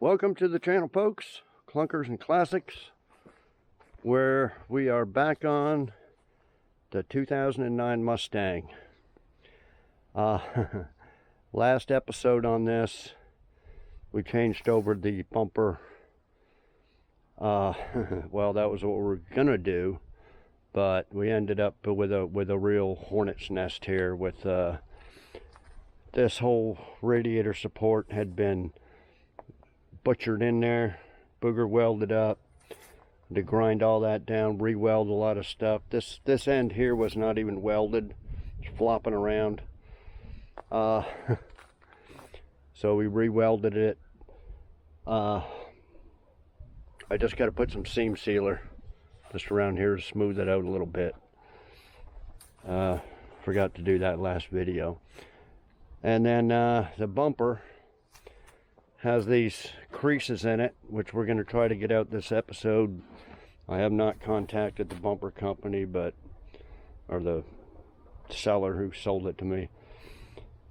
Welcome to the channel, folks. Clunkers and Classics, where we are back on the 2009 Mustang. Last episode on this, we changed over the bumper. Well, that was what we were gonna do, but we ended up with a real hornet's nest here. With this whole radiator support had been butchered in there, booger welded up, to grind all that down, re-weld a lot of stuff. This end here was not even welded, it's flopping around. So we re-welded it. I just got to put some seam sealer just around here to smooth it out a little bit. Forgot to do that last video. And then the bumper has these creases in it, which we're going to try to get out this episode. I have not contacted the bumper company, or the seller who sold it to me.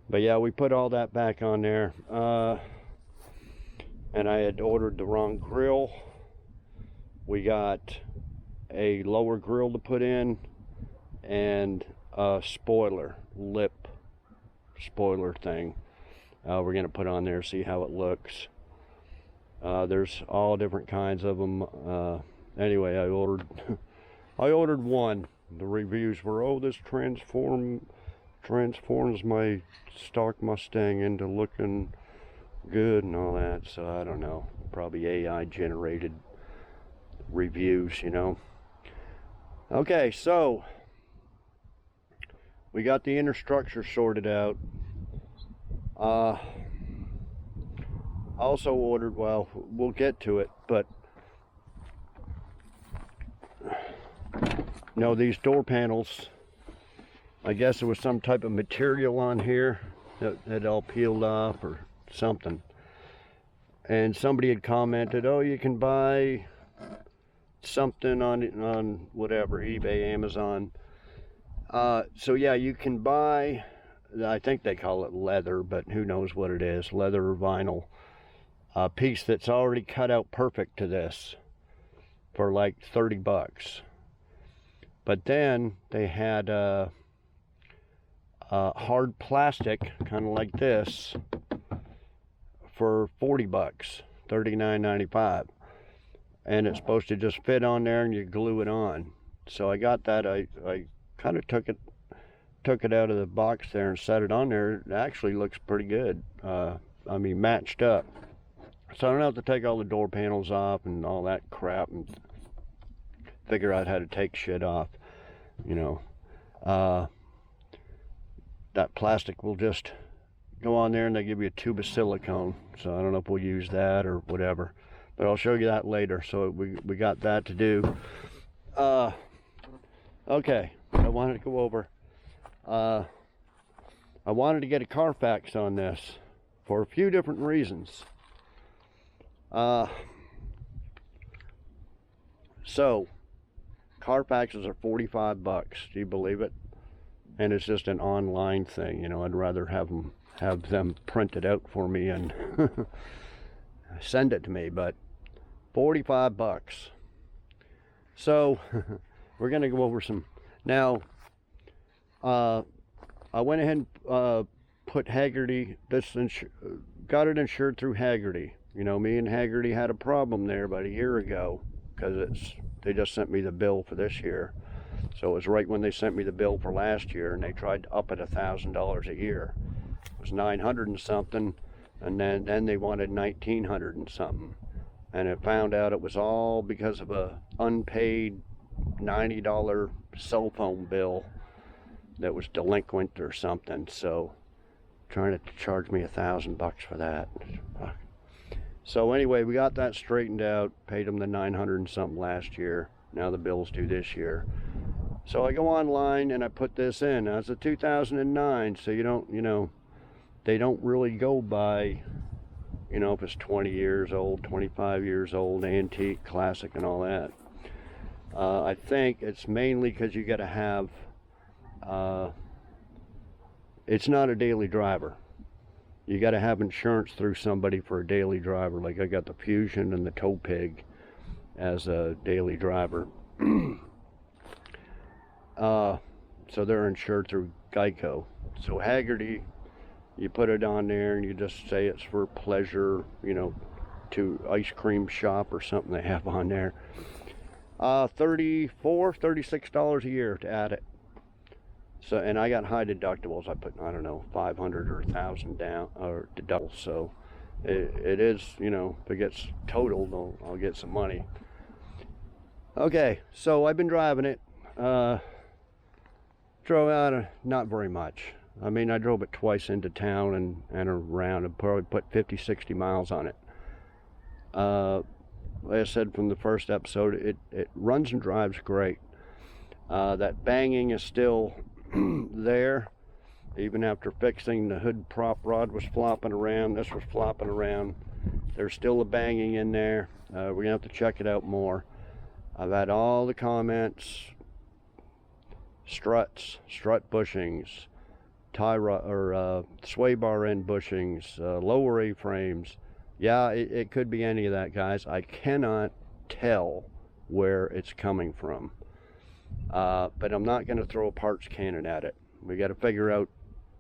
But yeah, we put all that back on there. And I had ordered the wrong grill. We got a lower grill to put in and a lip spoiler thing. We're going to put on there, see how it looks. There's all different kinds of them. Anyway, I ordered one. The reviews were, oh, this transforms my stock Mustang into looking good and all that. So I don't know, probably AI generated reviews, you know. Okay, so we got the inner structure sorted out. Also ordered, well, we'll get to it, but no, these door panels, I guess there was some type of material on here that had all peeled off or something. And somebody had commented, oh, you can buy something on whatever, eBay, Amazon. So yeah, you can buy, I think they call it leather, but who knows what it is, leather or vinyl, a piece that's already cut out perfect to this for like 30 bucks. But then they had hard plastic, kind of like this, for 40 bucks, $39.95. And it's supposed to just fit on there and you glue it on. So I got that. I kind of took it out of the box there and set it on there. It actually looks pretty good. I mean, matched up. So I don't have to take all the door panels off and all that crap and figure out how to take shit off, you know. That plastic will just go on there and they give you a tube of silicone. So I don't know if we'll use that or whatever, but I'll show you that later. So we got that to do. Okay, I wanted to go over. I wanted to get a Carfax on this for a few different reasons. So Carfaxes are 45 bucks. Do you believe it? And it's just an online thing, you know. I'd rather have them print it out for me and send it to me, but 45 bucks. So we're going to go over some now. I went ahead and put Haggerty, got it insured through Haggerty. You know, me and Haggerty had a problem there about a year ago because they just sent me the bill for this year. So it was right when they sent me the bill for last year, and they tried to up it $1,000 a year. It was 900 and something, and then they wanted 1,900 and something. And it found out it was all because of a unpaid $90 cell phone bill that was delinquent or something. So trying to charge me $1,000 for that. So anyway, we got that straightened out, paid them the 900 and something last year. Now the bill's due this year. So I go online and I put this in. Now it's a 2009, so they don't really go by, you know, if it's 20 years old, 25 years old, antique, classic, and all that. I think it's mainly because you got to have, it's not a daily driver. you got to have insurance through somebody for a daily driver. Like I got the Fusion and the Tow Pig as a daily driver. So they're insured through Geico. So Haggerty, you put it on there and you just say it's for pleasure, you know, to ice cream shop or something they have on there. $34, $36 a year to add it. So, and I got high deductibles. I put, I don't know, 500 or 1,000 down or deductibles. So it is, you know, if it gets totaled, I'll get some money. Okay, so I've been driving it. Drove out not very much. I mean, I drove it twice into town and around, and probably put 50, 60 miles on it. Like I said from the first episode, it runs and drives great. That banging is still there, even after fixing. The hood prop rod was flopping around, this was flopping around. There's still a banging in there. We're gonna have to check it out more. I've had all the comments: struts, strut bushings, tie rod or sway bar end bushings, lower A-frames. Yeah, it could be any of that, guys. I cannot tell where it's coming from. But I'm not going to throw a parts cannon at it. We got to figure out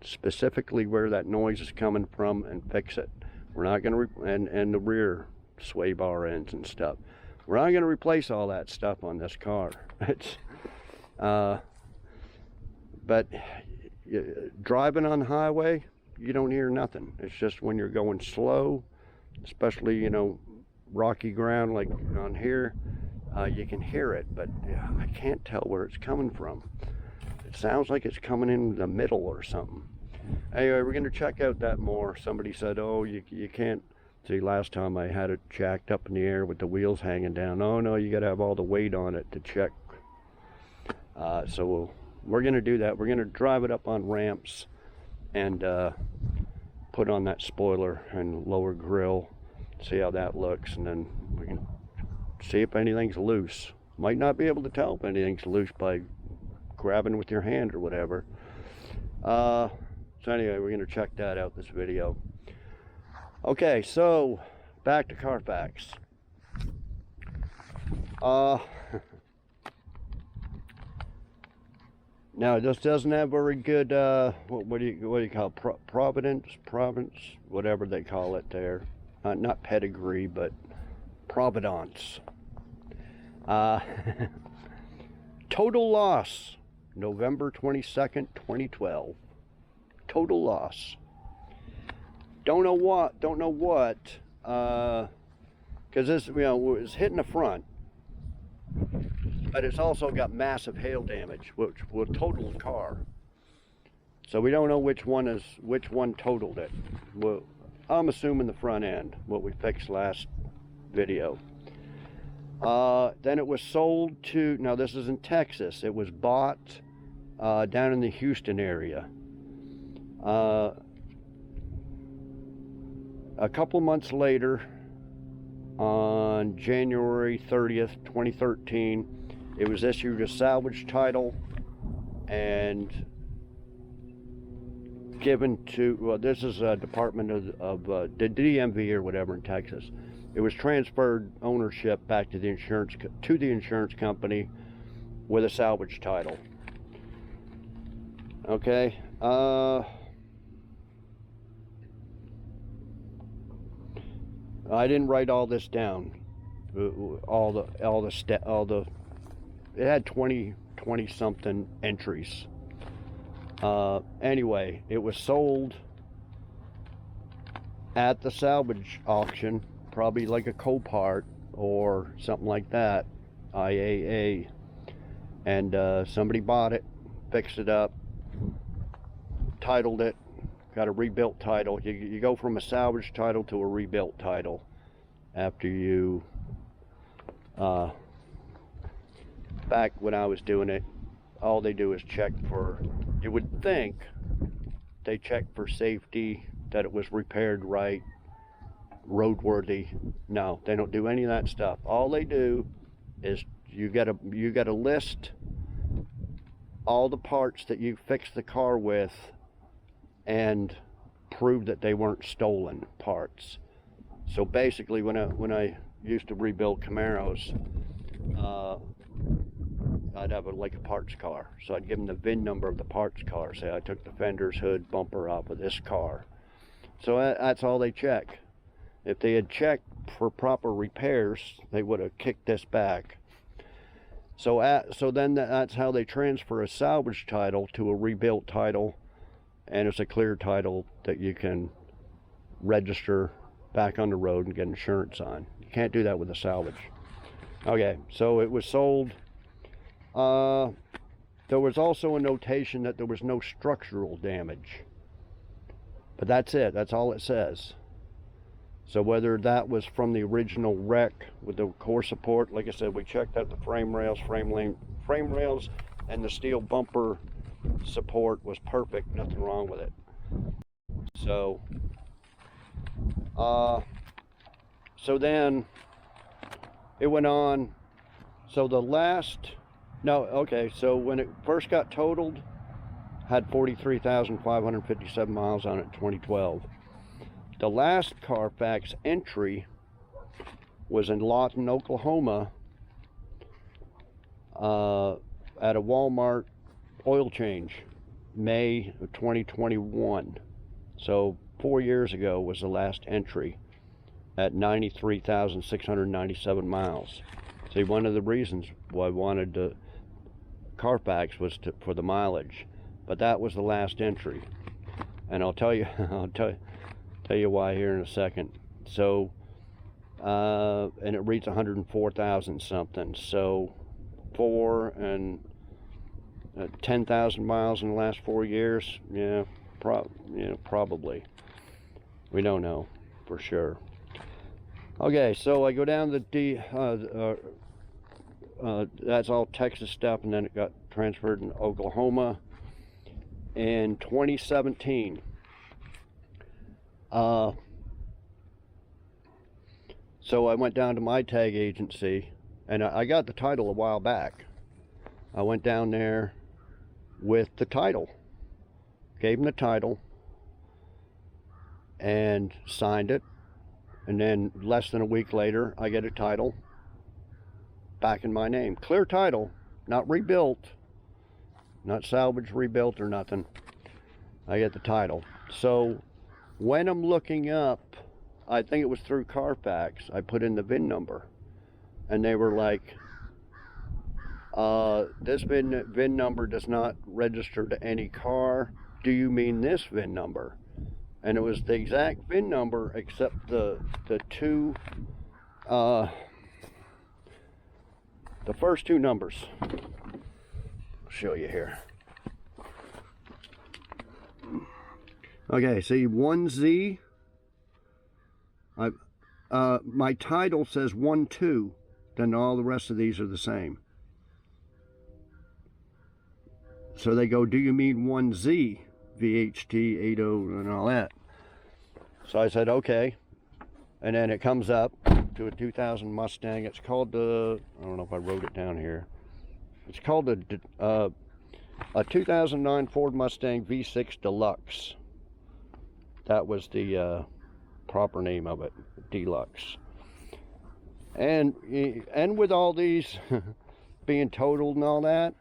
specifically where that noise is coming from and fix it. We're not going to, and the rear sway bar ends and stuff. We're not going to replace all that stuff on this car. It's, but driving on the highway, you don't hear nothing. It's just when you're going slow, especially, you know, rocky ground like on here, you can hear it, but yeah, I can't tell where it's coming from. It sounds like it's coming in the middle or something. Anyway, we're going to check out that more. Somebody said, oh, you can't. See, last time I had it jacked up in the air with the wheels hanging down. Oh no, you got to have all the weight on it to check. So we're going to do that. We're going to drive it up on ramps and put on that spoiler and lower grill, see how that looks, and then we can see if anything's loose. Might not be able to tell if anything's loose by grabbing with your hand or whatever. So anyway, we're going to check that out this video. Okay, so back to Carfax. Now this doesn't have very good what do you call it? Providence, whatever they call it there. Not pedigree, but providence. Total loss, November 22nd, 2012. Total loss. Don't know what, because this, you know, it's hitting the front, but it's also got massive hail damage, which will total the car. So we don't know which one totaled it. Well, I'm assuming the front end, what we fixed last video. Then it was sold to, now this is in Texas, it was bought down in the Houston area. A couple months later, on January 30th, 2013, it was issued a salvage title and given to, well, this is a department of the DMV or whatever in Texas. It was transferred ownership back to the insurance company with a salvage title. Okay. I didn't write all this down. It had 20 something entries. Anyway, it was sold at the salvage auction, probably like a Copart or something like that, IAA, and somebody bought it, fixed it up, titled it, got a rebuilt title. You go from a salvage title to a rebuilt title after you, back when I was doing it, all they do is check for, you would think they check for safety, that it was repaired right, roadworthy. No, they don't do any of that stuff. All they do is you gotta list all the parts that you fix the car with and prove that they weren't stolen parts. So basically, when I used to rebuild Camaros, I'd have like a parts car. So I'd give them the VIN number of the parts car. Say I took the fenders, hood, bumper off of this car. So that's all they check. If they had checked for proper repairs, they would have kicked this back. So then that's how they transfer a salvage title to a rebuilt title, and it's a clear title that you can register back on the road and get insurance on. You can't do that with a salvage. Okay, so it was sold. There was also a notation that there was no structural damage, but that's it. That's all it says. So whether that was from the original wreck with the core support, like I said, we checked out the frame rails, and the steel bumper support was perfect, nothing wrong with it. So, so then it went on. So so when it first got totaled, had 43,557 miles on it in 2012. The last Carfax entry was in Lawton, Oklahoma, at a Walmart oil change, May of 2021. So 4 years ago was the last entry at 93,697 miles. See, one of the reasons why I wanted to Carfax was for the mileage, but that was the last entry, and I'll tell you why here in a second. So, and it reads 104,000 something. So, 10,000 miles in the last 4 years. Yeah, probably. We don't know for sure. Okay, so I go down the that's all Texas stuff, and then it got transferred in Oklahoma in 2017. So I went down to my tag agency, and I got the title a while back. I went down there with the title, gave them the title, and signed it. And then less than a week later, I get a title back in my name. Clear title, not rebuilt, not salvaged, rebuilt, or nothing. I get the title. So when I'm looking up, I think it was through Carfax, I put in the VIN number, and they were like, this VIN number does not register to any car. Do you mean this VIN number? And it was the exact VIN number except the first two numbers. I'll show you here. Okay, see 1Z. My title says 1-2, then all the rest of these are the same. So they go, do you mean 1Z? VHT 80 and all that. So I said, okay. And then it comes up to a 2000 Mustang. It's called the, I don't know if I wrote it down here. It's called a 2009 Ford Mustang V6 Deluxe. That was the proper name of it, Deluxe. And with all these being totaled and all that,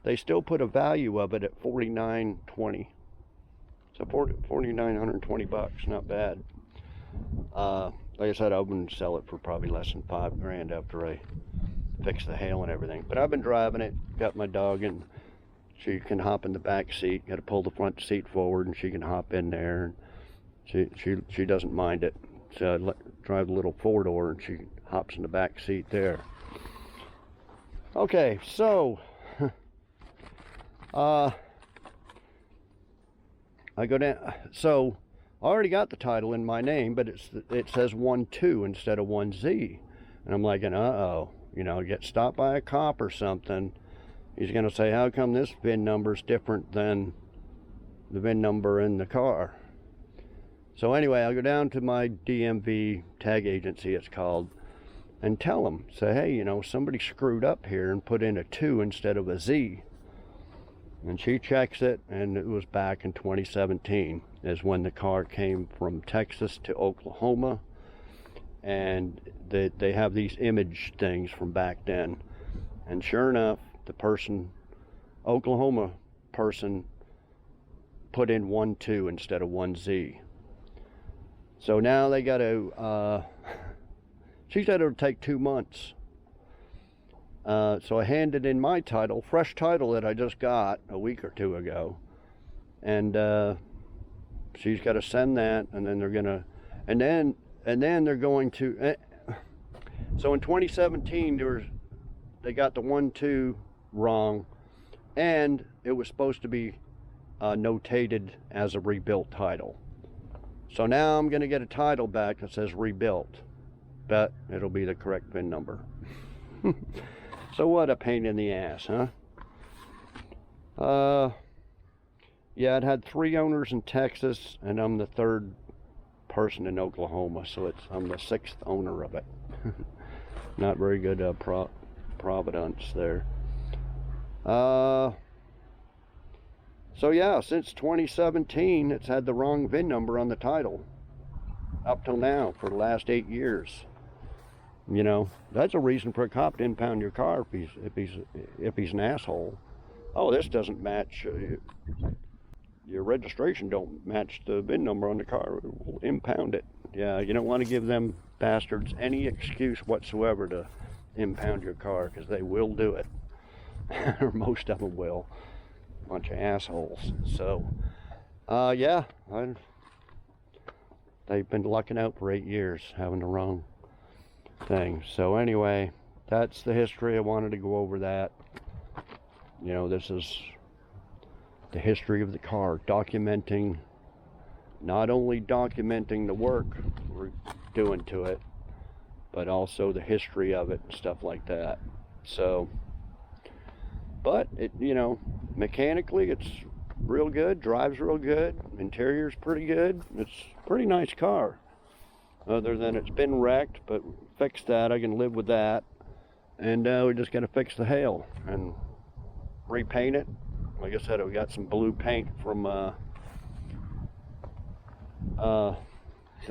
they still put a value of it at $4,920. So $4,920, not bad. Like I said, I wouldn't sell it for probably less than $5,000 after I fix the hail and everything. But I've been driving it, got my dog, and she can hop in the back seat. Got to pull the front seat forward, and she can hop in there. And she doesn't mind it. So I drive the little four-door, and she hops in the back seat there. Okay, so I go down. So I already got the title in my name, but it says 1-2 instead of 1Z, and I'm like, uh-oh, get stopped by a cop or something. He's gonna say, how come this VIN number is different than the VIN number in the car? So anyway, I'll go down to my DMV tag agency, it's called, and tell them, say, hey, somebody screwed up here and put in a 2 instead of a Z. And she checks it, and it was back in 2017 is when the car came from Texas to Oklahoma. And they have these image things from back then. And sure enough, the person, Oklahoma person, put in 1-2 instead of 1Z. So now they got to, she said it would take 2 months. So I handed in my title, fresh title that I just got a week or two ago. And she's got to send that, and then they're going to, and then they're going to, so in 2017, they got the 1-2 wrong, and it was supposed to be notated as a rebuilt title. So now I'm going to get a title back that says rebuilt, but it'll be the correct VIN number. So what a pain in the ass, huh? Yeah, it had 3 owners in Texas, and I'm the 3rd person in Oklahoma, so I'm the 6th owner of it. Not very good providence there. So yeah, since 2017, it's had the wrong VIN number on the title up till now for the last 8 years. You know, that's a reason for a cop to impound your car if he's an asshole. Oh, this doesn't match. Your registration don't match the VIN number on the car. We'll impound it. Yeah, you don't want to give them bastards any excuse whatsoever to impound your car, because they will do it. Or most of them will. Bunch of assholes. So, yeah, they've been lucking out for 8 years having the wrong thing. So anyway, that's the history. I wanted to go over that. You know, this is the history of the car, documenting, not only documenting the work we're doing to it, but also the history of it and stuff like that. So, but it, you know, mechanically it's real good, drives real good, interior's pretty good. It's a pretty nice car, other than it's been wrecked, but fixed that. I can live with that. And we just got to fix the hail and repaint it. Like I said, we got some blue paint from that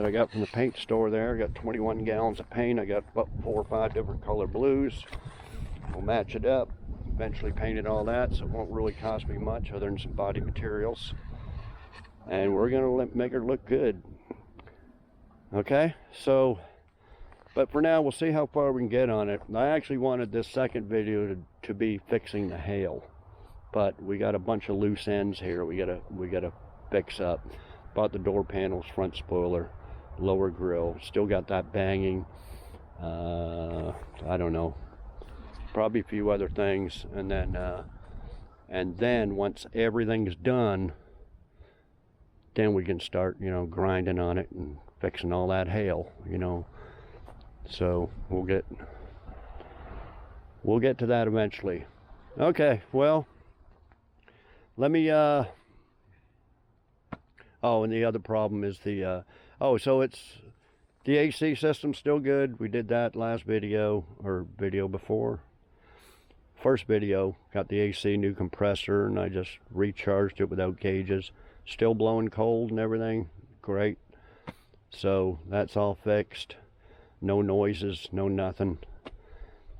I got from the paint store there. I got 21 gallons of paint. I got about 4 or 5 different color blues. We'll match it up, eventually paint it all that, so it won't really cost me much other than some body materials. And we're gonna make her look good. Okay, so, but for now, we'll see how far we can get on it. I actually wanted this second video to be fixing the hail, but we got a bunch of loose ends here we gotta fix up. Bought the door panels, front spoiler, lower grill, still got that banging. I don't know, probably a few other things, and then once everything's done, then we can start, you know, grinding on it and fixing all that hail, you know. So we'll get to that eventually. Okay, well, let me oh, and the other problem is the so it's the AC system's still good. We did that last video, or video before. First video, got the AC new compressor, and I just recharged it without gauges. Still blowing cold and everything. Great. So that's all fixed. No noises, no nothing.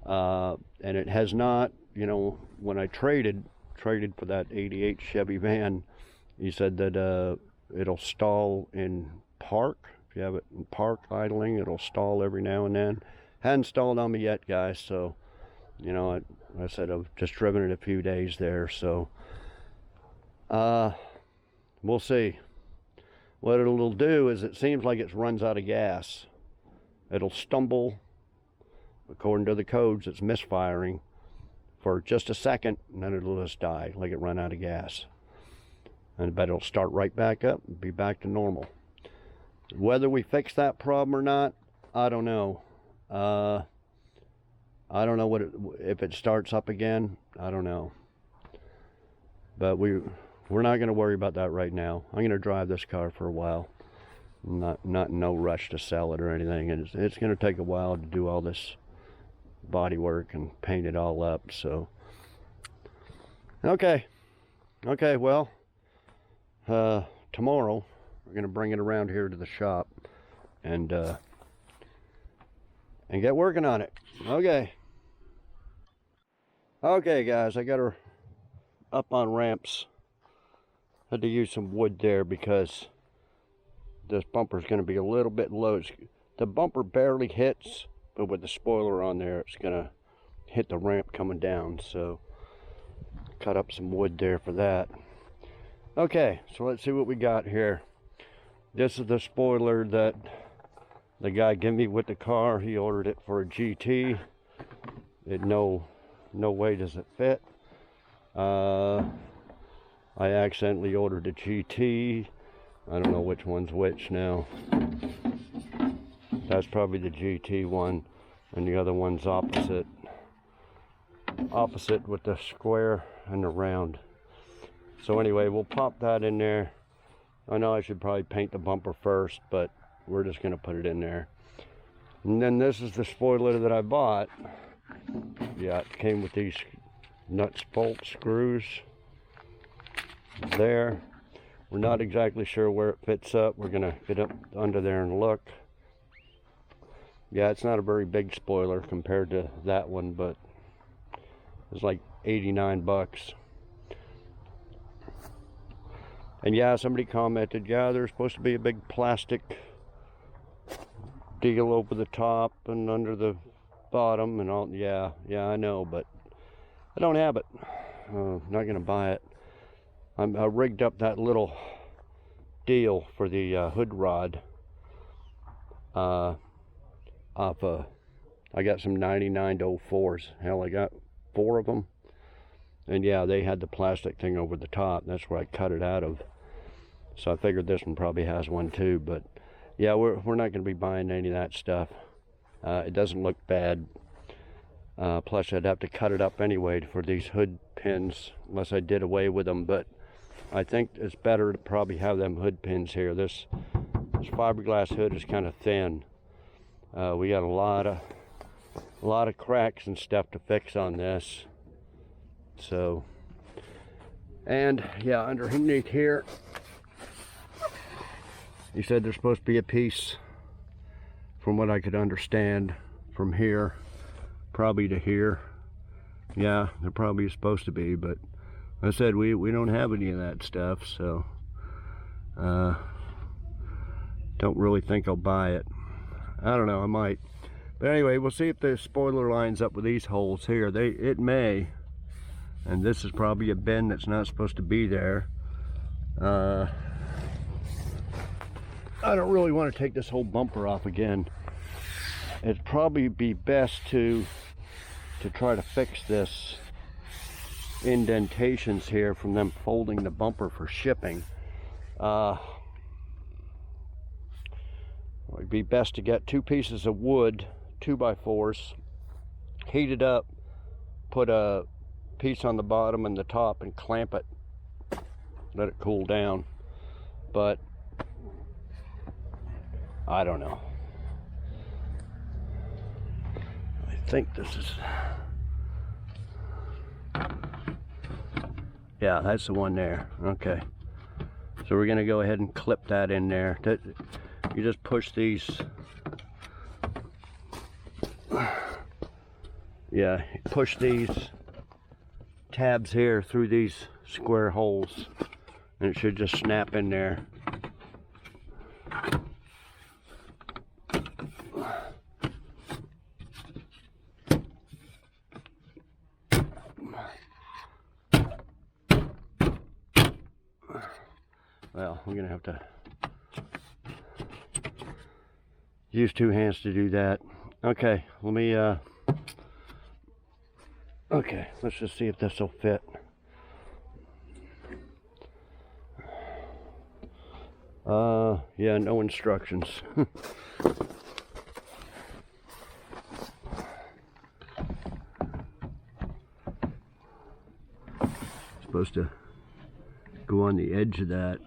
And it has not, you know, when I traded for that 88 Chevy van, he said that it'll stall in park. If you have it in park idling, it'll stall every now and then. Hadn't stalled on me yet, guys, so, you know, I said I've just driven it a few days there, so we'll see. What it'll do is, it seems like it runs out of gas. It'll stumble, according to the codes, it's misfiring for just a second, and then it'll just die, like it run out of gas. And I bet it'll start right back up and be back to normal. Whether we fix that problem or not, I don't know. I don't know if it starts up again. I don't know. But we're not going to worry about that right now. I'm going to drive this car for a while. Not no rush to sell it or anything. And it's going to take a while to do all this body work and paint it all up. So, okay. Okay, well, tomorrow we're gonna bring it around here to the shop and get working on it. Okay. Okay, guys, I got her up on ramps. Had to use some wood there because this bumper is going to be a little bit low. The bumper barely hits, but with the spoiler on there, it's going to hit the ramp coming down. So cut up some wood there for that. Okay, so let's see what we got here. This is the spoiler that the guy gave me with the car. He ordered it for a GT. No way does it fit. I accidentally ordered a GT. I don't know which one's which now. That's probably the GT one, and the other one's opposite with the square and the round. So anyway, we'll pop that in there. I know I should probably paint the bumper first, but we're just gonna put it in there. And then this is the spoiler that I bought. Yeah, it came with these nuts, bolt screws there. We're not exactly sure where it fits up. We're gonna get up under there and look. Yeah, it's not a very big spoiler compared to that one, but it's like 89 bucks. And yeah, somebody commented, yeah, there's supposed to be a big plastic deal over the top and under the bottom and all. Yeah, I know, but I don't have it. Not gonna buy it. I rigged up that little deal for the hood rod off I got some 99 04s. Hell, I got 4 of them, and yeah, they had the plastic thing over the top. That's where I cut it out of. So I figured this one probably has one too, but yeah, we're not going to be buying any of that stuff. It doesn't look bad. Plus I'd have to cut it up anyway for these hood pins unless I did away with them, but I think it's better to probably have them hood pins here. This fiberglass hood is kind of thin. We got a lot of cracks and stuff to fix on this. So, and yeah, underneath here, he said there's supposed to be a piece, from what I could understand, from here probably to here. Yeah, there probably is supposed to be, but I said we don't have any of that stuff, so don't really think I'll buy it. I don't know, I might. But anyway, we'll see if the spoiler lines up with these holes here. It may. And this is probably a bend that's not supposed to be there. I don't really want to take this whole bumper off again. It'd probably be best to try to fix this indentations here from them folding the bumper for shipping. It'd be best to get 2 pieces of wood, 2x4s, heat it up, put a piece on the bottom and the top and clamp it, let it cool down. But I don't know. I think this is, yeah, that's the one there. Okay, so we're gonna go ahead and clip that in there. You just push these, yeah, push these tabs here through these square holes and it should just snap in there. Well, we're gonna have to use 2 hands to do that. Okay, let me okay, let's just see if this will fit. Yeah, no instructions. Supposed to go on the edge of that.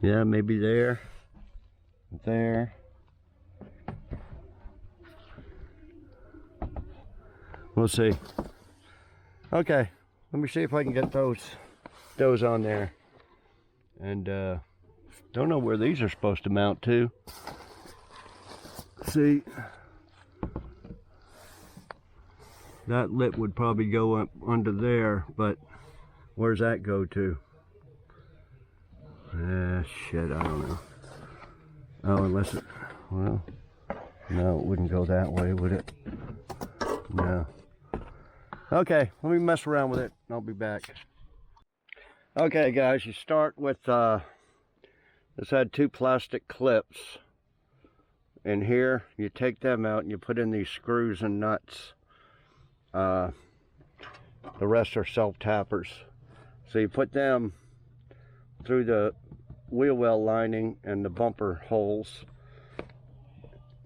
Yeah, maybe there. there. We'll see. Okay, let me see if I can get those on there. And don't know where these are supposed to mount to. See, that lip would probably go up under there, but where's that go to? Shit, I don't know. Oh, unless it, well, no, it wouldn't go that way, would it? No. Okay, let me mess around with it, and I'll be back. Okay, guys, you start with, this had 2 plastic clips in here. You take them out and you put in these screws and nuts. The rest are self-tappers. So you put them through the wheel well lining and the bumper holes.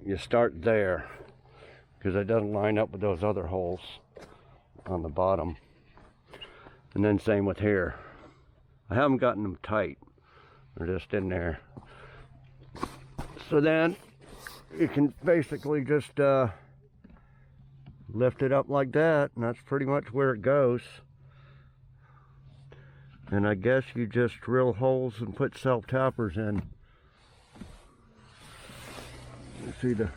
You start there because it doesn't line up with those other holes on the bottom. And then same with here. I haven't gotten them tight. They're just in there. So then you can basically just lift it up like that, and that's pretty much where it goes. And I guess you just drill holes and put self-tappers in. You see the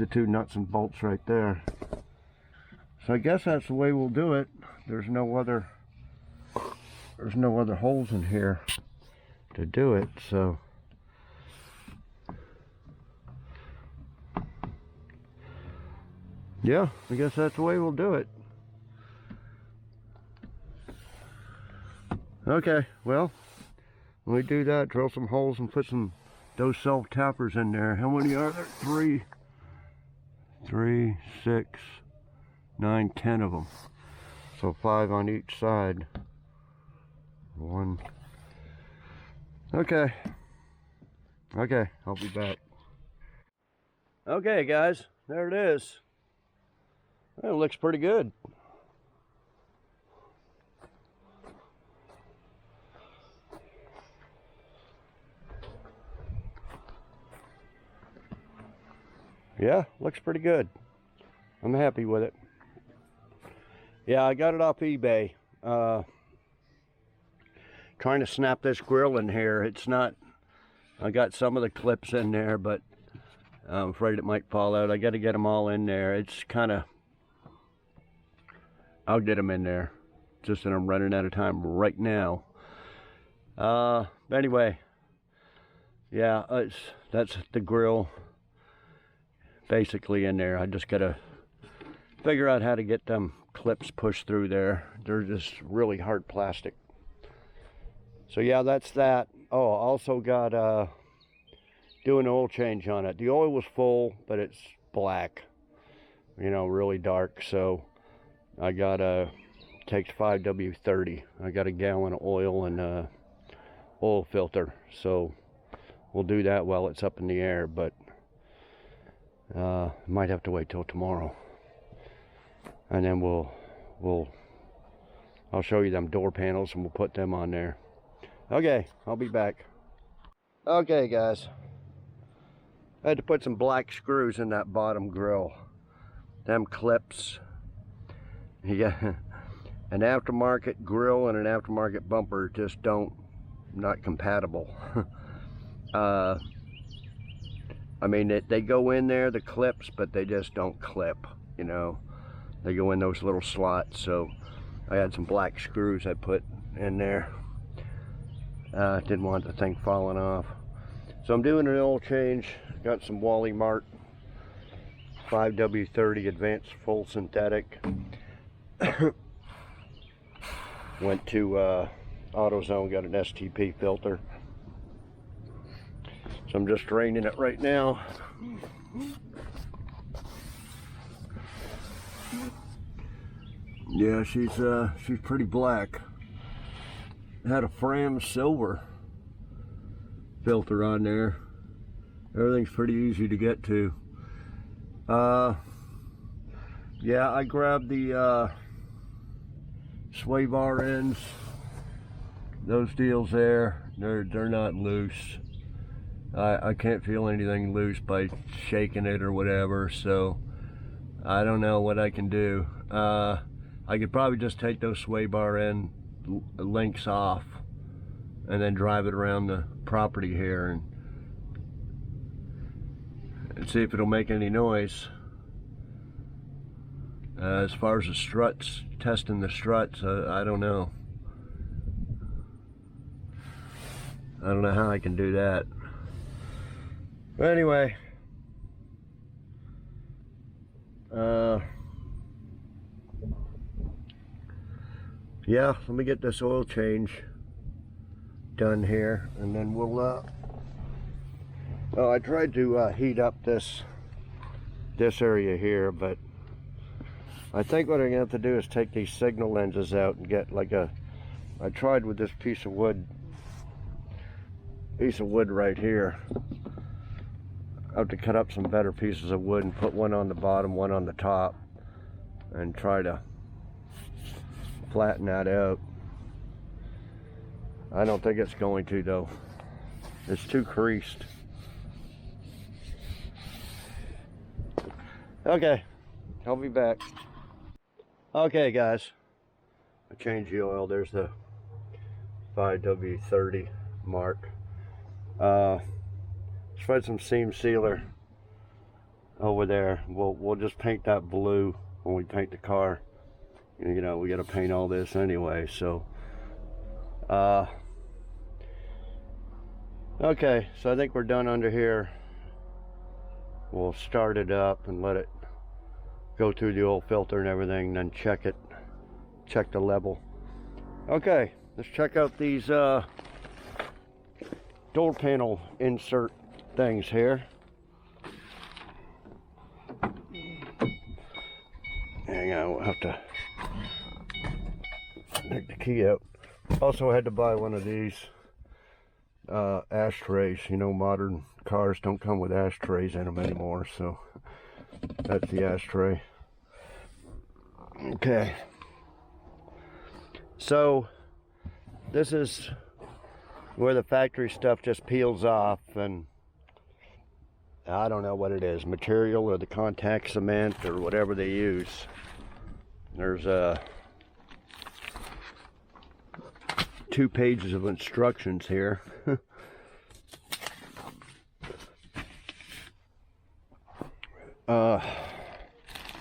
2 nuts and bolts right there. So I guess that's the way we'll do it. There's no other holes in here to do it, so yeah, I guess that's the way we'll do it. Okay, well, when we do that, drill some holes and put those self-tappers in there. How many are there? 3, 6, 9, 10 of them. So 5 on each side. 1. Okay. Okay, I'll be back. Okay, guys, there it is. Well, it looks pretty good. Yeah, looks pretty good. I'm happy with it. Yeah, I got it off eBay. Trying to snap this grill in here. It's not, I got some of the clips in there, but I'm afraid it might fall out. I got to get them all in there. It's kind of, I'll get them in there. Just that I'm running out of time right now. Anyway, yeah, that's the grill basically in there. I just got to figure out how to get them clips pushed through there. They're just really hard plastic. So yeah, that's that. Oh, also got do an oil change on it. The oil was full, but it's black, you know, really dark. So I got takes 5W30. I got a gallon of oil and a oil filter. So we'll do that while it's up in the air, but might have to wait till tomorrow. And then I'll show you them door panels and we'll put them on there. Okay, I'll be back. Okay, guys. I had to put some black screws in that bottom grill. Them clips. Yeah, an aftermarket grill and an aftermarket bumper just not compatible. I mean, they go in there, the clips, but they just don't clip, you know. They go in those little slots, so I had some black screws I put in there. Didn't want the thing falling off. So I'm doing an oil change. Got some Wally Mart 5W30 Advanced Full Synthetic. Went to AutoZone, got an STP filter. So I'm just draining it right now. Yeah, she's pretty black. Had a Fram silver filter on there. Everything's pretty easy to get to. Yeah, I grabbed the sway bar ends, those deals there, they're not loose. I can't feel anything loose by shaking it or whatever, so I don't know what I can do. I could probably just take those sway bar end links off and then drive it around the property here and see if it'll make any noise. As far as the struts, testing the struts, I don't know. I don't know how I can do that. But anyway, yeah, let me get this oil change done here, and then we'll oh, I tried to heat up this area here, but I think what I'm gonna have to do is take these signal lenses out and get like I tried with this piece of wood right here. I have to cut up some better pieces of wood and put one on the bottom, one on the top, and try to flatten that out. I don't think it's going to though. It's too creased. Okay, I'll be back. Okay guys, I changed the oil. There's the 5W30 mark. Spread some seam sealer over there. We'll just paint that blue when we paint the car. You know, we got to paint all this anyway, so okay, so I think we're done under here. We'll start it up and let it go through the oil filter and everything, then check the level. Okay, let's check out these door panel insert things here. Hang on, we'll have to take the key out. Also had to buy one of these ashtrays. You know, modern cars don't come with ashtrays in them anymore, so that's the ashtray. Okay, so this is where the factory stuff just peels off, and I don't know what it is, material or the contact cement or whatever they use. There's 2 pages of instructions here.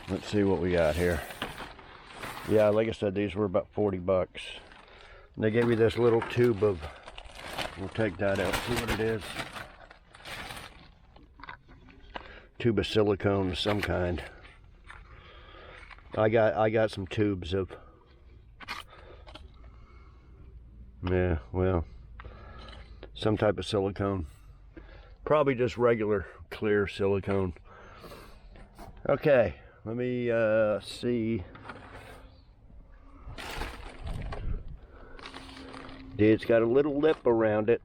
Let's see what we got here. Yeah, like I said, these were about 40 bucks. And they gave me this little tube of, we'll take that out, see what it is. Tube of silicone of some kind. I got some tubes of, yeah, well, some type of silicone. Probably just regular clear silicone. Okay, let me see. It's got a little lip around it.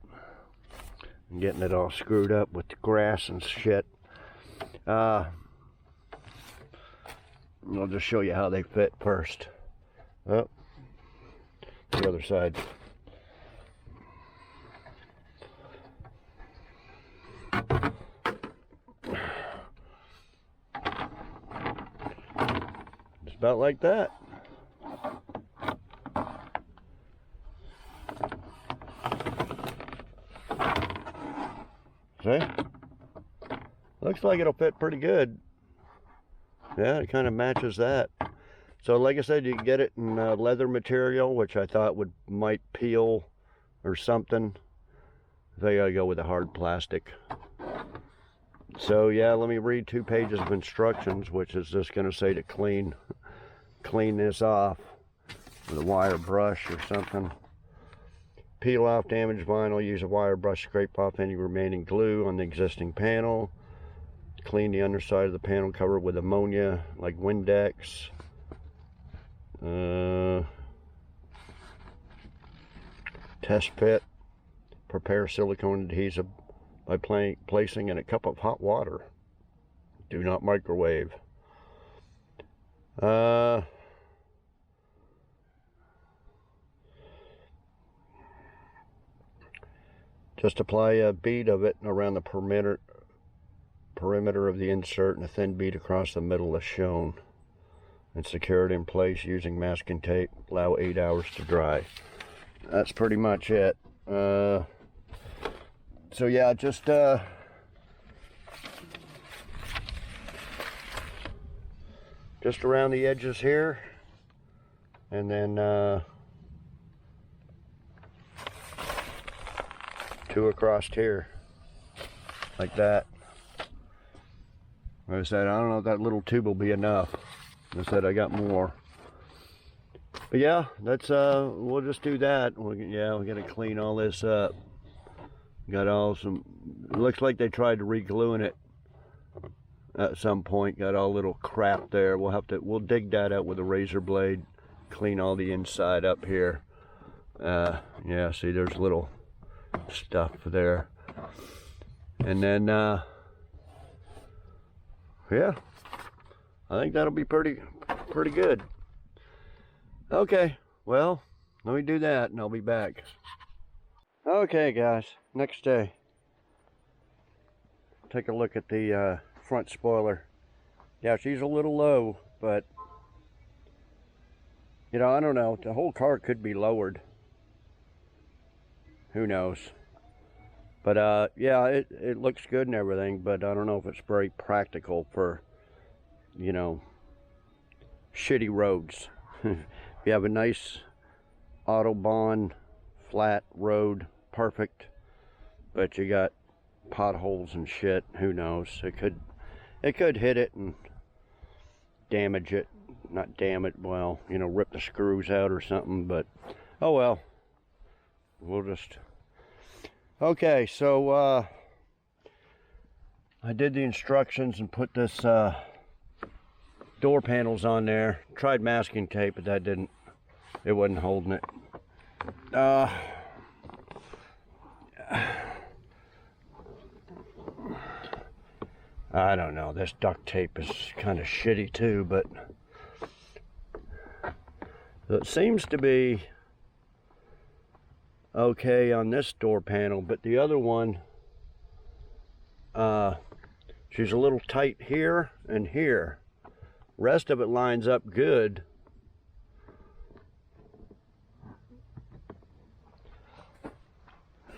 I'm getting it all screwed up with the grass and shit. I'll just show you how they fit first. Oh, the other side. It's about like that. See? Looks like it'll fit pretty good. Yeah, it kind of matches that. So like I said, you can get it in leather material, which I thought might peel or something. I think I gotta go with a hard plastic. So yeah, let me read 2 pages of instructions, which is just gonna say to clean this off with a wire brush or something. Peel off damaged vinyl, use a wire brush, scrape off any remaining glue on the existing panel. Clean the underside of the panel cover with ammonia, like Windex. Test fit. Prepare silicone adhesive by placing in a cup of hot water. Do not microwave. Just apply a bead of it around the perimeter of the insert and a thin bead across the middle as shown. And secure it in place using masking tape. Allow 8 hours to dry. That's pretty much it. So yeah, just around the edges here, and then 2 across here, like that. Like I said, I don't know if that little tube will be enough. I said I got more. But yeah, that's we'll just do that. We're gonna clean all this up. Got all some, it looks like they tried to re-gluing it at some point. Got all little crap there. We'll dig that out with a razor blade, clean all the inside up here. Yeah, see there's little stuff there. And then yeah, I think that'll be pretty good. Okay, well, let me do that and I'll be back. Okay guys, next day. Take a look at the front spoiler. Yeah, she's a little low, but you know, I don't know, the whole car could be lowered. Who knows? But yeah, it looks good and everything, but I don't know if it's very practical for, you know, shitty roads. If you have a nice Autobahn flat road, perfect, but you got potholes and shit, who knows? It could hit it and damage it. Not damage, well, you know, rip the screws out or something, but oh well. We'll just, okay, so I did the instructions and put this door panels on there. Tried masking tape, but that didn't, it wasn't holding it. I don't know, this duct tape is kind of shitty too, but it seems to be okay on this door panel, but the other one, she's a little tight here and here. Rest of it lines up good.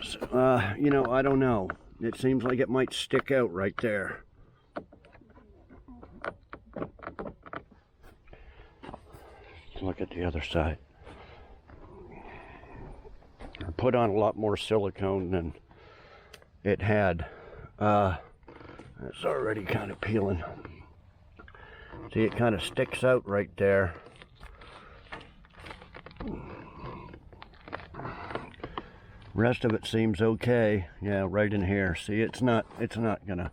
So, you know, I don't know. It seems like it might stick out right there. Look at the other side. I put on a lot more silicone than it had. It's already kind of peeling. See, it kind of sticks out right there. Rest of it seems okay. Yeah, right in here. See, it's not gonna,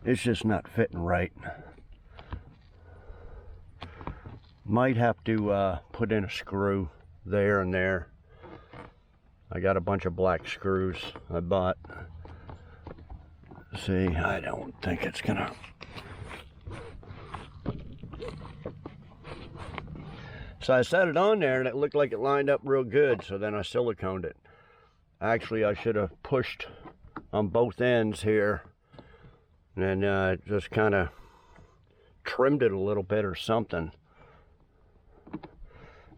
it's just not fitting right. Might have to put in a screw there and there. I got a bunch of black screws I bought. See, I don't think it's gonna. So I set it on there and it looked like it lined up real good, so then I siliconed it. Actually, I should have pushed on both ends here and then just kind of trimmed it a little bit or something.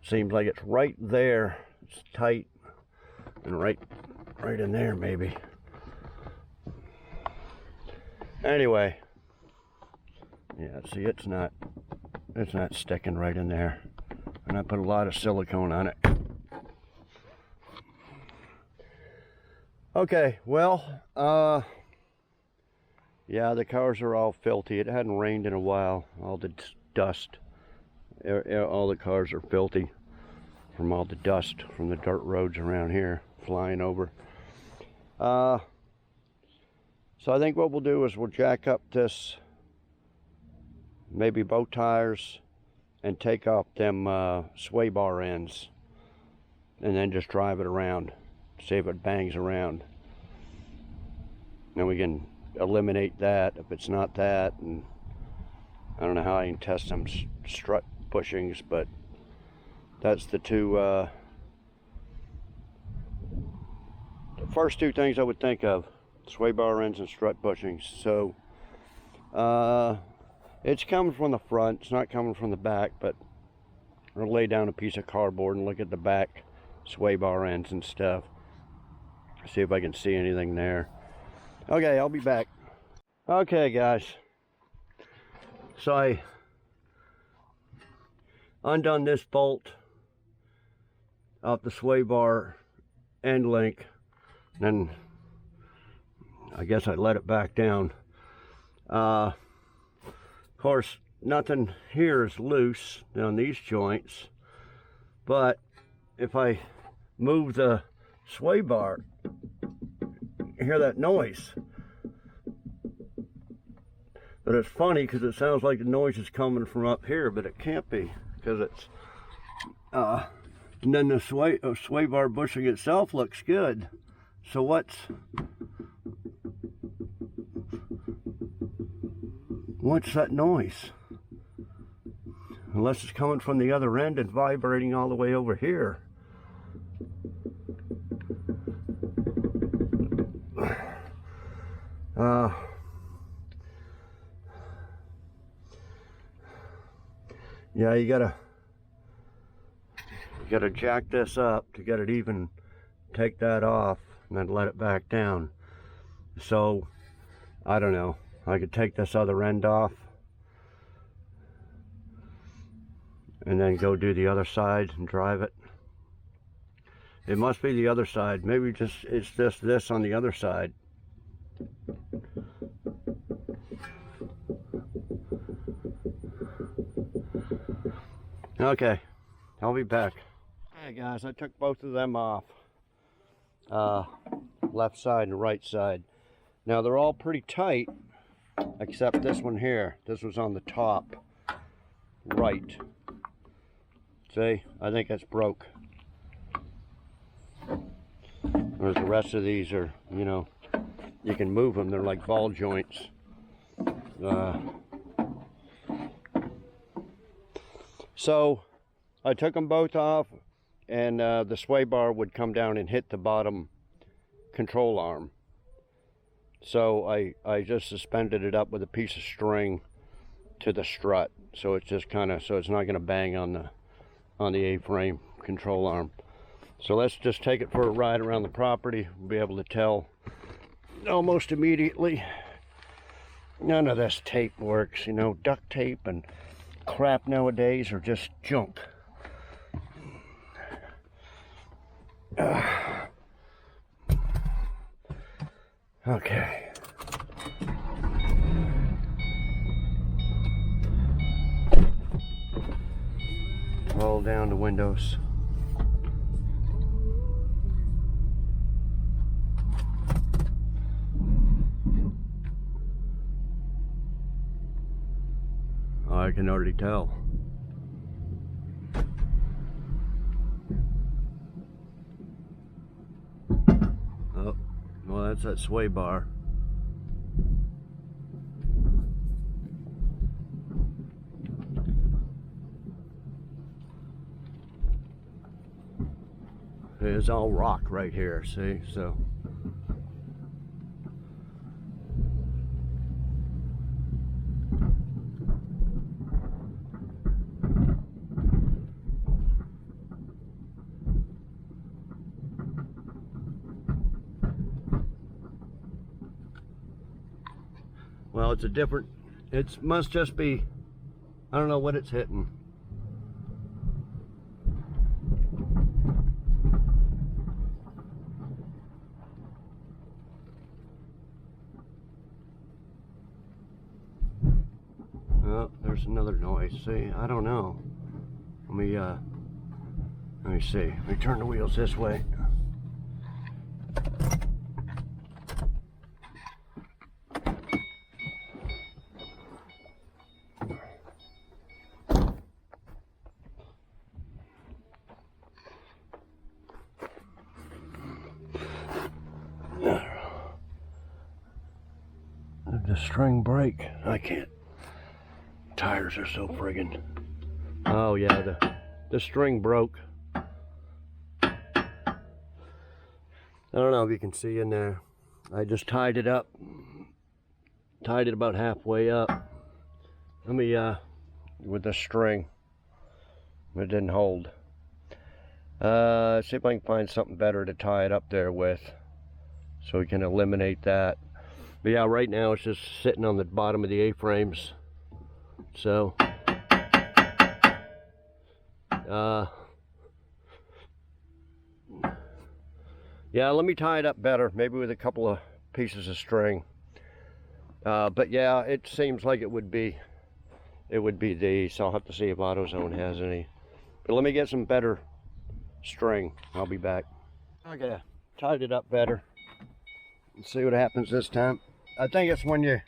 Seems like it's right there. It's tight, and right in there maybe. Anyway, yeah. See, it's not sticking right in there, and I put a lot of silicone on it. Okay, well, yeah, the cars are all filthy. It hadn't rained in a while. All the dust. All the cars are filthy from all the dust from the dirt roads around here flying over. So I think what we'll do is we'll jack up this, maybe both tires, and take off them sway bar ends, and then just drive it around, see if it bangs around. Then we can eliminate that if it's not that, and I don't know how I can test some strut bushings, but that's the two first two things I would think of: sway bar ends and strut bushings. So it's coming from the front, it's not coming from the back, but I'll lay down a piece of cardboard and look at the back sway bar ends and stuff. See if I can see anything there. Okay, I'll be back. Okay guys, so I undone this bolt off the sway bar end link, and I guess I let it back down. Of course, nothing here is loose on these joints, but if I move the sway bar, you hear that noise. But it's funny because it sounds like the noise is coming from up here, but it can't be, because it's and then the sway bar bushing itself looks good. So what's that noise? Unless it's coming from the other end and vibrating all the way over here. Yeah, you gotta jack this up to get it even, take that off, and then let it back down. So I don't know, I could take this other end off and then go do the other side and drive it. It must be the other side. Maybe it's just this on the other side. Okay, I'll be back. Hey guys, I took both of them off. Left side and right side. Now they're all pretty tight, except this one here. This was on the top right. See, I think that's broke. Whereas the rest of these are, you know, you can move them. They're like ball joints. So I took them both off, and the sway bar would come down and hit the bottom control arm. So I just suspended it up with a piece of string to the strut, so it's just kind of, so it's not going to bang on the A-frame control arm. So let's just take it for a ride around the property. We'll be able to tell almost immediately. None of this tape works, you know. Duct tape and crap nowadays are just junk. Okay. Roll down the windows. I can already tell. Oh, well, that's that sway bar. It's all rock right here, see? So well, it's a different, it must just be, I don't know what it's hitting. Oh, there's another noise. See, I don't know. Let me see. Let me turn the wheels this way. The string break. I can't. Tires are so friggin'. Oh yeah, the string broke. I don't know if you can see in there. I just tied it up. Tied it about halfway up. Let me, with the string. It didn't hold. See if I can find something better to tie it up there with, so we can eliminate that. But yeah, right now it's just sitting on the bottom of the A-frames. So, yeah, let me tie it up better, maybe with a couple of pieces of string. But yeah, it seems like it would be these. So I'll have to see if AutoZone has any. But let me get some better string. I'll be back. Okay, tied it up better. Let's see what happens this time. I think it's when you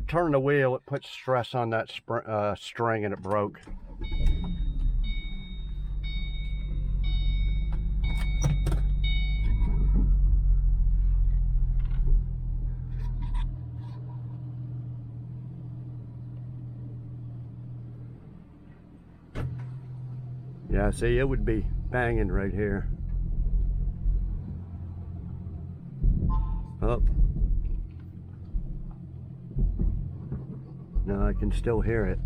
turn the wheel, it puts stress on that string and it broke. Yeah, see, it would be banging right here. Oh. No, I can still hear it.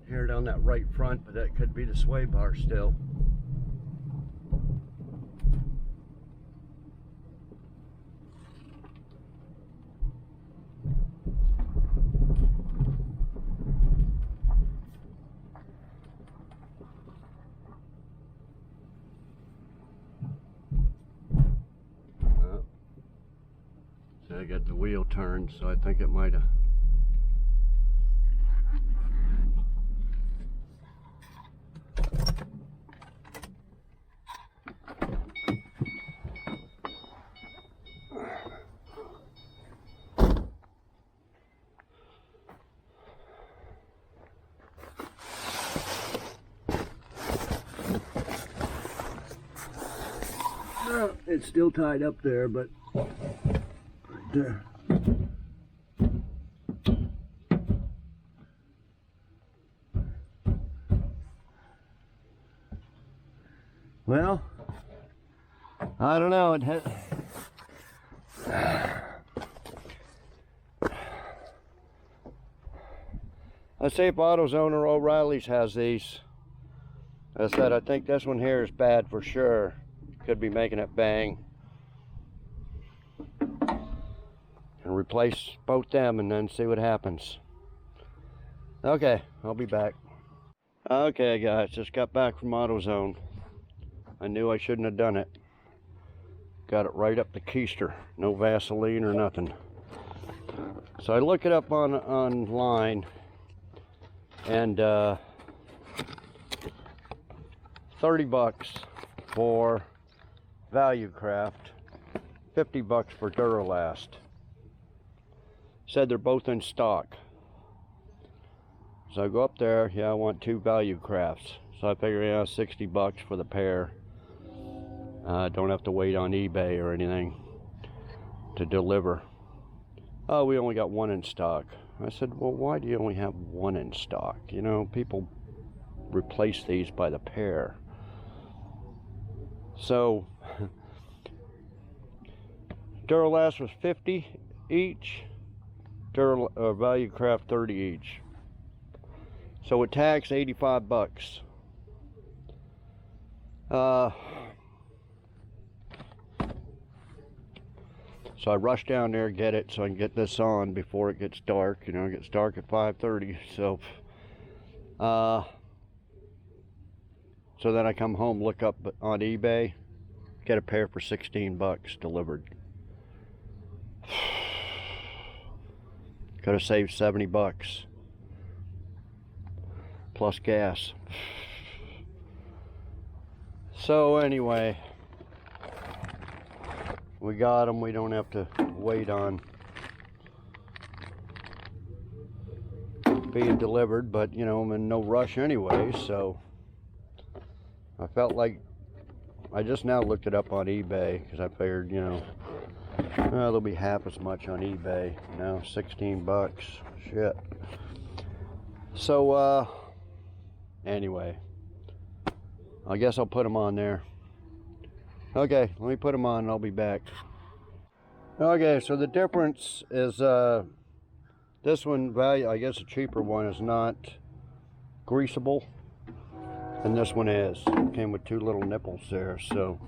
Hear it on that right front, but that could be the sway bar still. So I got the wheel turned, so I think it might have. It's still tied up there, but right there. Well, I don't know. Let's see if AutoZone or O'Reilly's has these. As I said, I think this one here is bad for sure. Could be making it bang. And replace both them and then see what happens. Okay, I'll be back. Okay guys, just got back from AutoZone. I knew I shouldn't have done it. Got it right up the keister. No Vaseline or nothing. So I look it up online, and 30 bucks for Value Craft, 50 bucks for Duralast. Said they're both in stock. So I go up there, yeah, I want 2 Value Crafts. So I figure, yeah, 60 bucks for the pair. Don't have to wait on eBay or anything to deliver. Oh, we only got 1 in stock. I said, well, why do you only have 1 in stock? You know, people replace these by the pair. So Duralast was 50 each, Value Craft 30 each. So it tags 85 bucks. So I rush down there and get it so I can get this on before it gets dark. You know, it gets dark at 5:30. So then I come home, look up on eBay, get a pair for 16 bucks delivered. Could have saved 70 bucks. Plus gas. So anyway, we got them. We don't have to wait on being delivered, but you know, I'm in no rush anyway, so I felt like I just now looked it up on eBay because I figured, you know, they'll be half as much on eBay. Now 16 bucks. Shit. So, anyway, I guess I'll put them on there. Okay, let me put them on and I'll be back. Okay, so the difference is this one value, I guess the cheaper one is not greasable, and this one is. Came with 2 little nipples there, so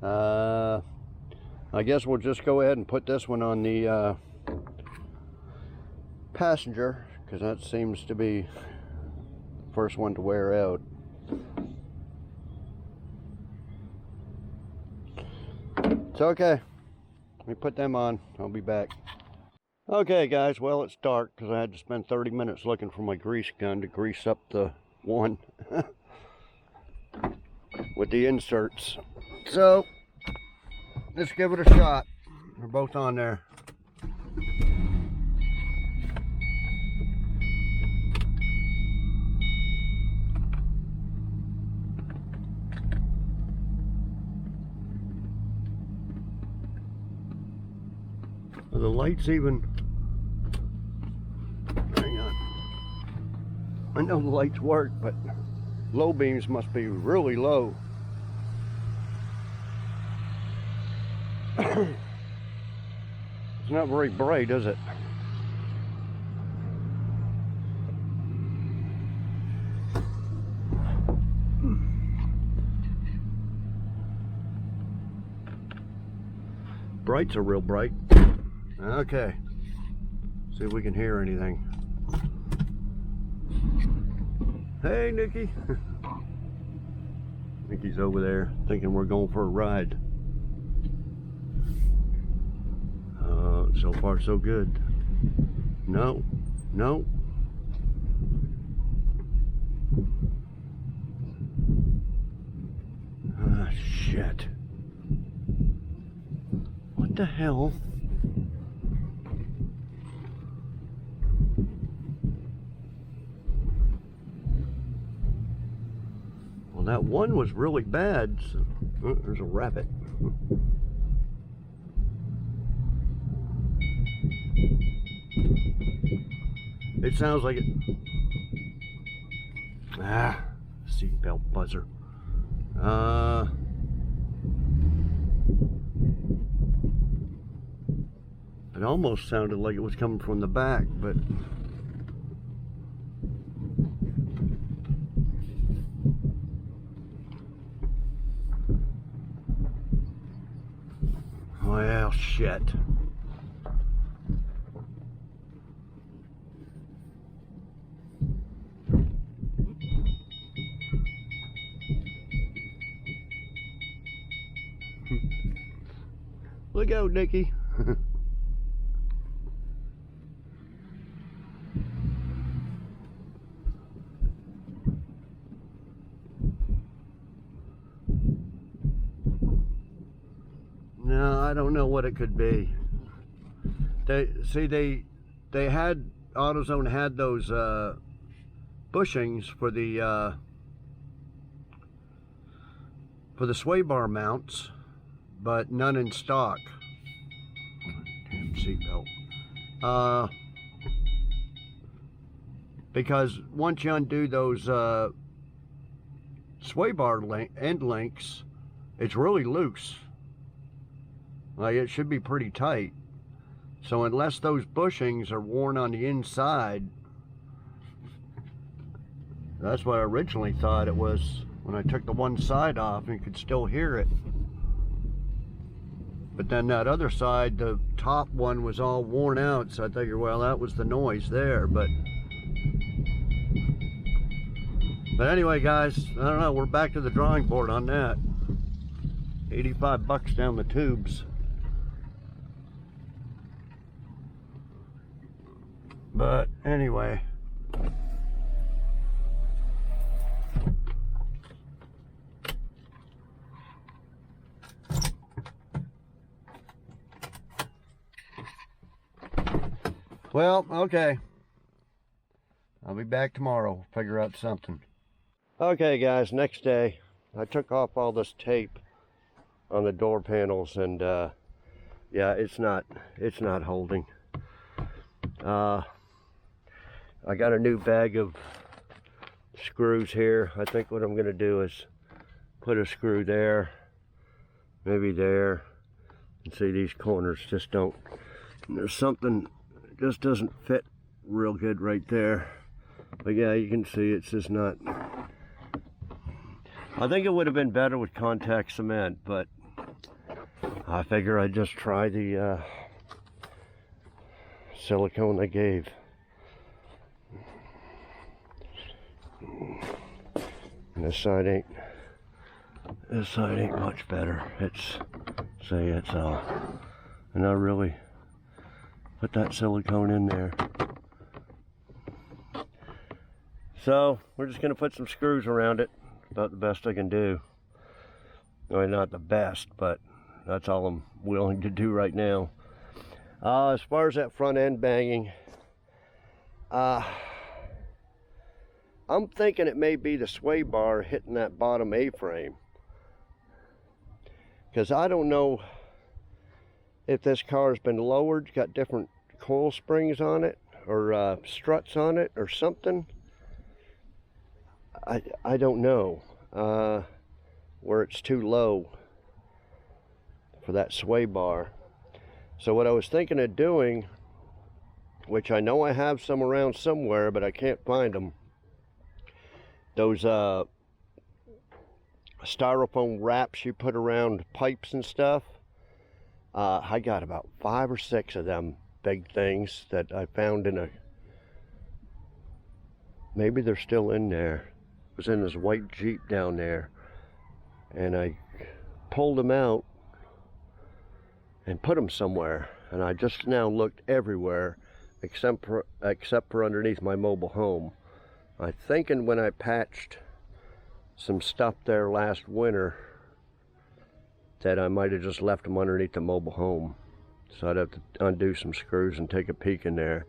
I guess we'll just go ahead and put this one on the passenger, because that seems to be the first one to wear out. It's okay. Let me put them on. I'll be back. Okay, guys. Well, it's dark because I had to spend 30 minutes looking for my grease gun to grease up the one with the inserts. So, let's give it a shot. They're both on there. Are the lights even? Hang on. I know the lights work, but low beams must be really low. It's not very bright, is it? Brights are real bright. Okay, see if we can hear anything. Hey, Nikki. Nikki's over there thinking we're going for a ride. So far so good. No, no. Ah, shit. What the hell? Well, that one was really bad. So, there's a rabbit. It sounds like it. Ah, seatbelt buzzer. It almost sounded like it was coming from the back, but well, shit. Look out, Nikki. No, I don't know what it could be. They had AutoZone had those bushings for the sway bar mounts, but none in stock. Damn seatbelt. Because once you undo those sway bar end links, it's really loose. Like, it should be pretty tight. So unless those bushings are worn on the inside, that's what I originally thought it was when I took the one side off, and you could still hear it. But then that other side, the top one was all worn out, so I figured, well, that was the noise there. But anyway, guys, I don't know, we're back to the drawing board on that. 85 bucks down the tubes. But anyway, well, okay, I'll be back tomorrow, figure out something. Okay, guys, next day, I took off all this tape on the door panels, and yeah, it's not holding. I got a new bag of screws here. I think what I'm gonna do is put a screw there, maybe there, and see, these corners just don't, there's something just doesn't fit real good right there. But yeah, you can see it's just not. I think it would have been better with contact cement, but I figure I'd just try the silicone they gave. And this side ain't much better. It's, see, it's and I really put that silicone in there. So we're just gonna put some screws around it. About the best I can do. Well, not the best, but that's all I'm willing to do right now. As far as that front end banging, I'm thinking it may be the sway bar hitting that bottom A-frame, because I don't know if this car has been lowered, got different coil springs on it, or struts on it, or something. I don't know where it's too low for that sway bar. So what I was thinking of doing, which I know I have some around somewhere, but I can't find them, those styrofoam wraps you put around pipes and stuff. I got about 5 or 6 of them big things that I found in a, maybe they're still in there. It was in this white Jeep down there, and I pulled them out and put them somewhere, and I just now looked everywhere except for underneath my mobile home. I'm thinking when I patched some stuff there last winter that I might have just left them underneath the mobile home, so I'd have to undo some screws and take a peek in there,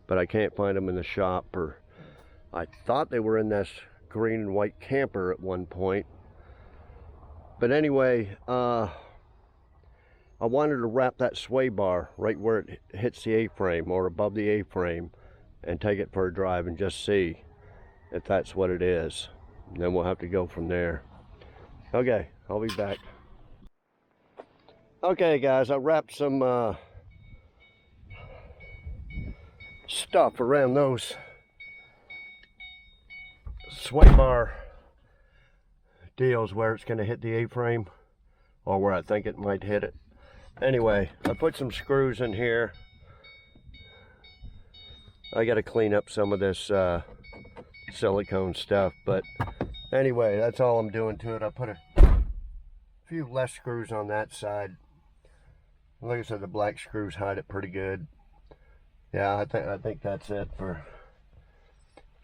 but I can't find them in the shop. Or I thought they were in this green and white camper at one point. But anyway, I wanted to wrap that sway bar right where it hits the A-frame, or above the A-frame, and take it for a drive and just see if that's what it is. And then we'll have to go from there. Okay, I'll be back. Okay guys, I wrapped some stuff around those sway bar deals where it's going to hit the A-frame, or where I think it might hit it. Anyway, I put some screws in here. I got to clean up some of this silicone stuff, but anyway, that's all I'm doing to it. I put a few less screws on that side. Like I said, the black screws hide it pretty good. Yeah, I think that's it for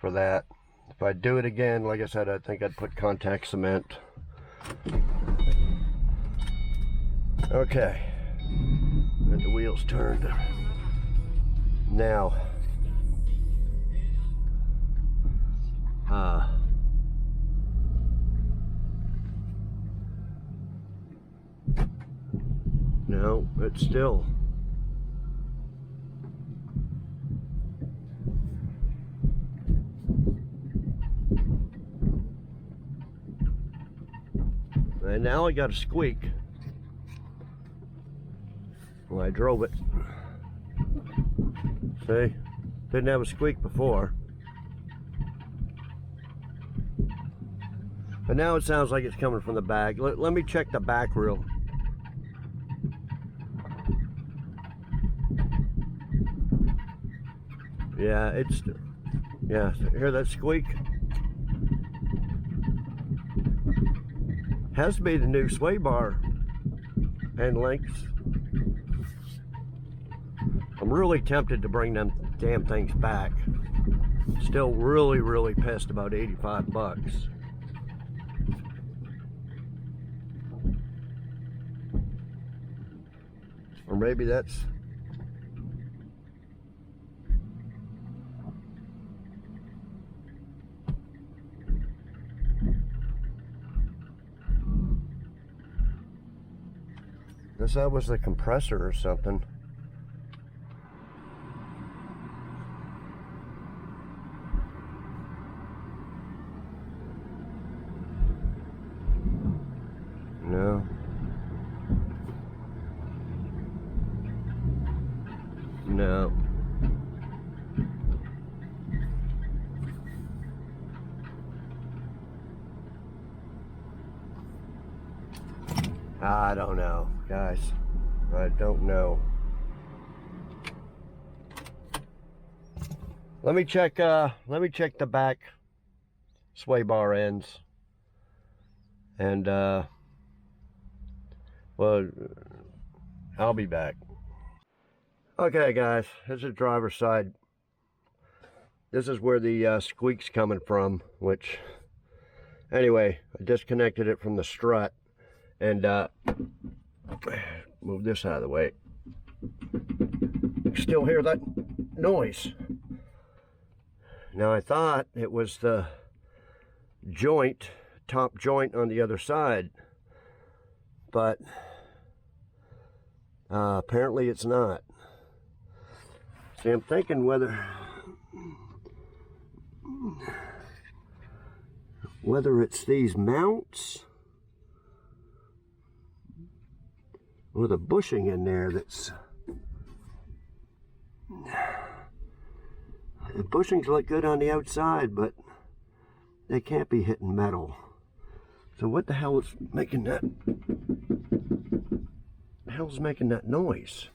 that. If I do it again, like I said, I think I'd put contact cement. Okay, and the wheels turned. Now, no, it's still. And now I got a squeak when I drove it. See? Didn't have a squeak before. But now it sounds like it's coming from the back. Let me check the back reel. Yeah, yeah, hear that squeak? Has to be the new sway bar and links. I'm really tempted to bring them damn things back. Still really pissed about 85 bucks. Or maybe that's... guess that was the compressor or something. No. No. I don't know, guys. I don't know. Let me check the back sway bar ends. And well, I'll be back. Okay, guys, this is driver's side. This is where the squeak's coming from, which, anyway, I disconnected it from the strut and move this out of the way. You still hear that noise. Now, I thought it was the joint, top joint on the other side, but apparently it's not. See, I'm thinking whether it's these mounts or the bushing in there that's... The bushings look good on the outside, but they can't be hitting metal. So what the hell is making that? The hell's making that noise?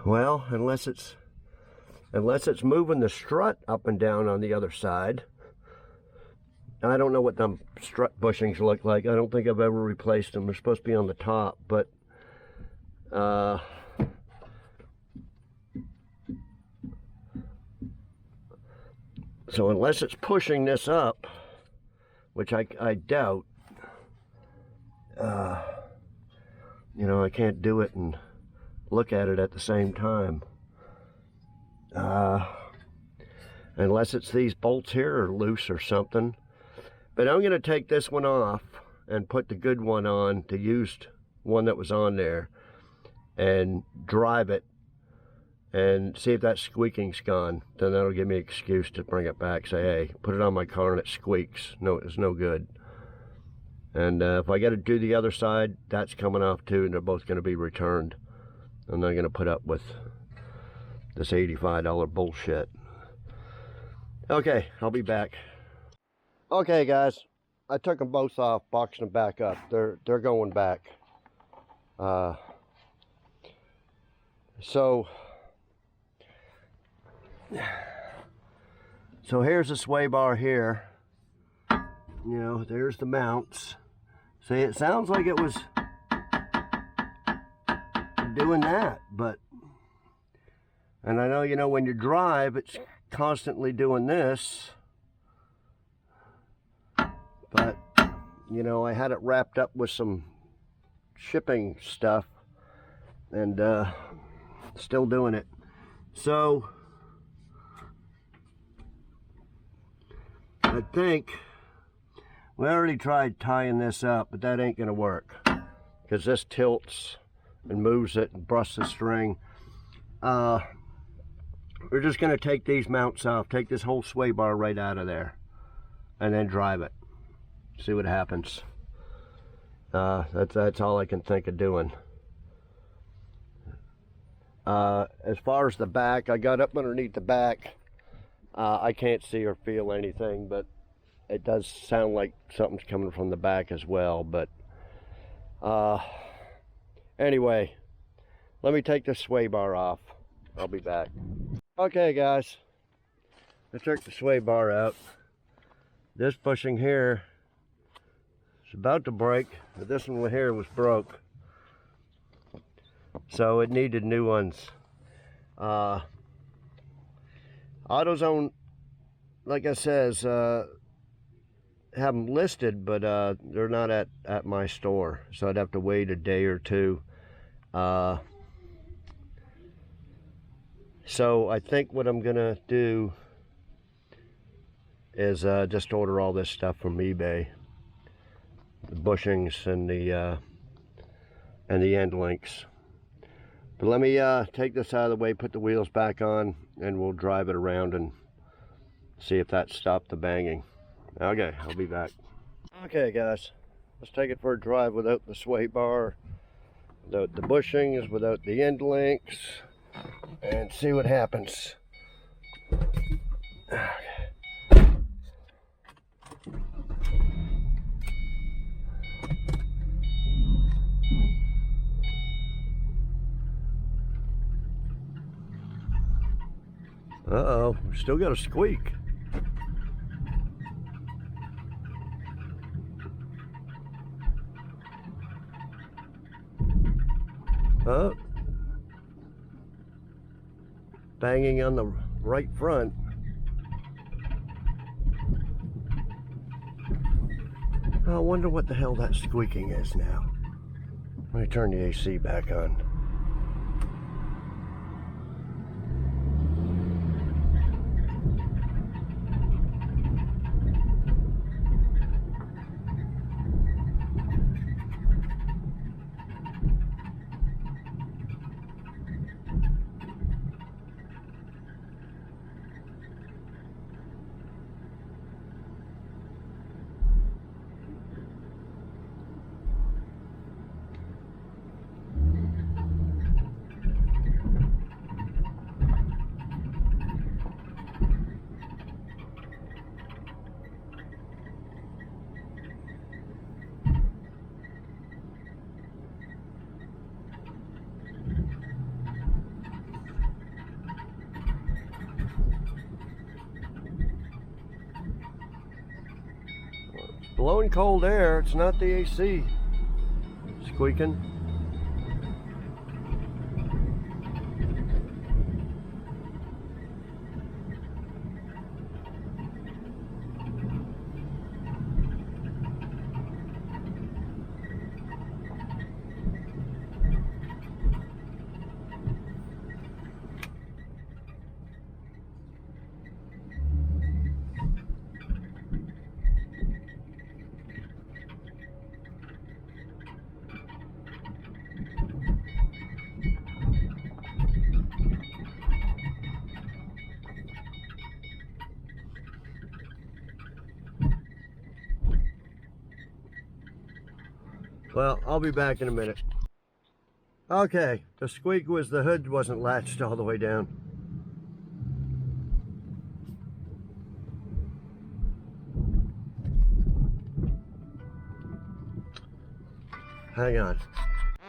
Well, unless it's moving the strut up and down on the other side. I don't know what them strut bushings look like. I don't think I've ever replaced them. They're supposed to be on the top, but so unless it's pushing this up, which I doubt, you know, I can't do it and look at it at the same time. Unless it's these bolts here are loose or something. But I'm going to take this one off and put the good one on, the used one that was on there, and drive it and see if that squeaking's gone. Then that'll give me an excuse to bring it back. Say, hey, put it on my car and it squeaks. No, it's no good. And if I got to do the other side, that's coming off too, and they're both going to be returned. I'm not going to put up with this $85 bullshit. Okay, I'll be back. Okay, guys, I took them both off, boxed them back up. They're going back. So here's the sway bar here. You know, there's the mounts. See, it sounds like it was doing that, but, and I know, you know, when you drive, it's constantly doing this, but, you know, I had it wrapped up with some shipping stuff, and still doing it. So I think we already tried tying this up, but that ain't gonna work because this tilts and moves it and busts the string. We're just gonna take these mounts off, take this whole sway bar right out of there, and then drive it. See what happens. That's all I can think of doing. As far as the back, I got up underneath the back. I can't see or feel anything, but it does sound like something's coming from the back as well. But anyway, let me take this sway bar off. I'll be back. Okay, guys, I took the sway bar out. This bushing here is about to break, but this one here was broke, so it needed new ones. AutoZone, like I says, have them listed, but they're not at my store, so I'd have to wait a day or two. So I think what I'm gonna do is just order all this stuff from eBay. The bushings and the end links. But let me take this out of the way, put the wheels back on, and we'll drive it around and see if that stopped the banging. Okay, I'll be back. Okay guys, let's take it for a drive without the sway bar, without the bushings, without the end links, and see what happens. Uh-oh, we still got a squeak. Oh, banging on the right front. I wonder what the hell that squeaking is now. Let me turn the AC back on. Blowing cold air, it's not the AC squeaking. Well, I'll be back in a minute. Okay, the squeak was the hood wasn't latched all the way down. Hang on.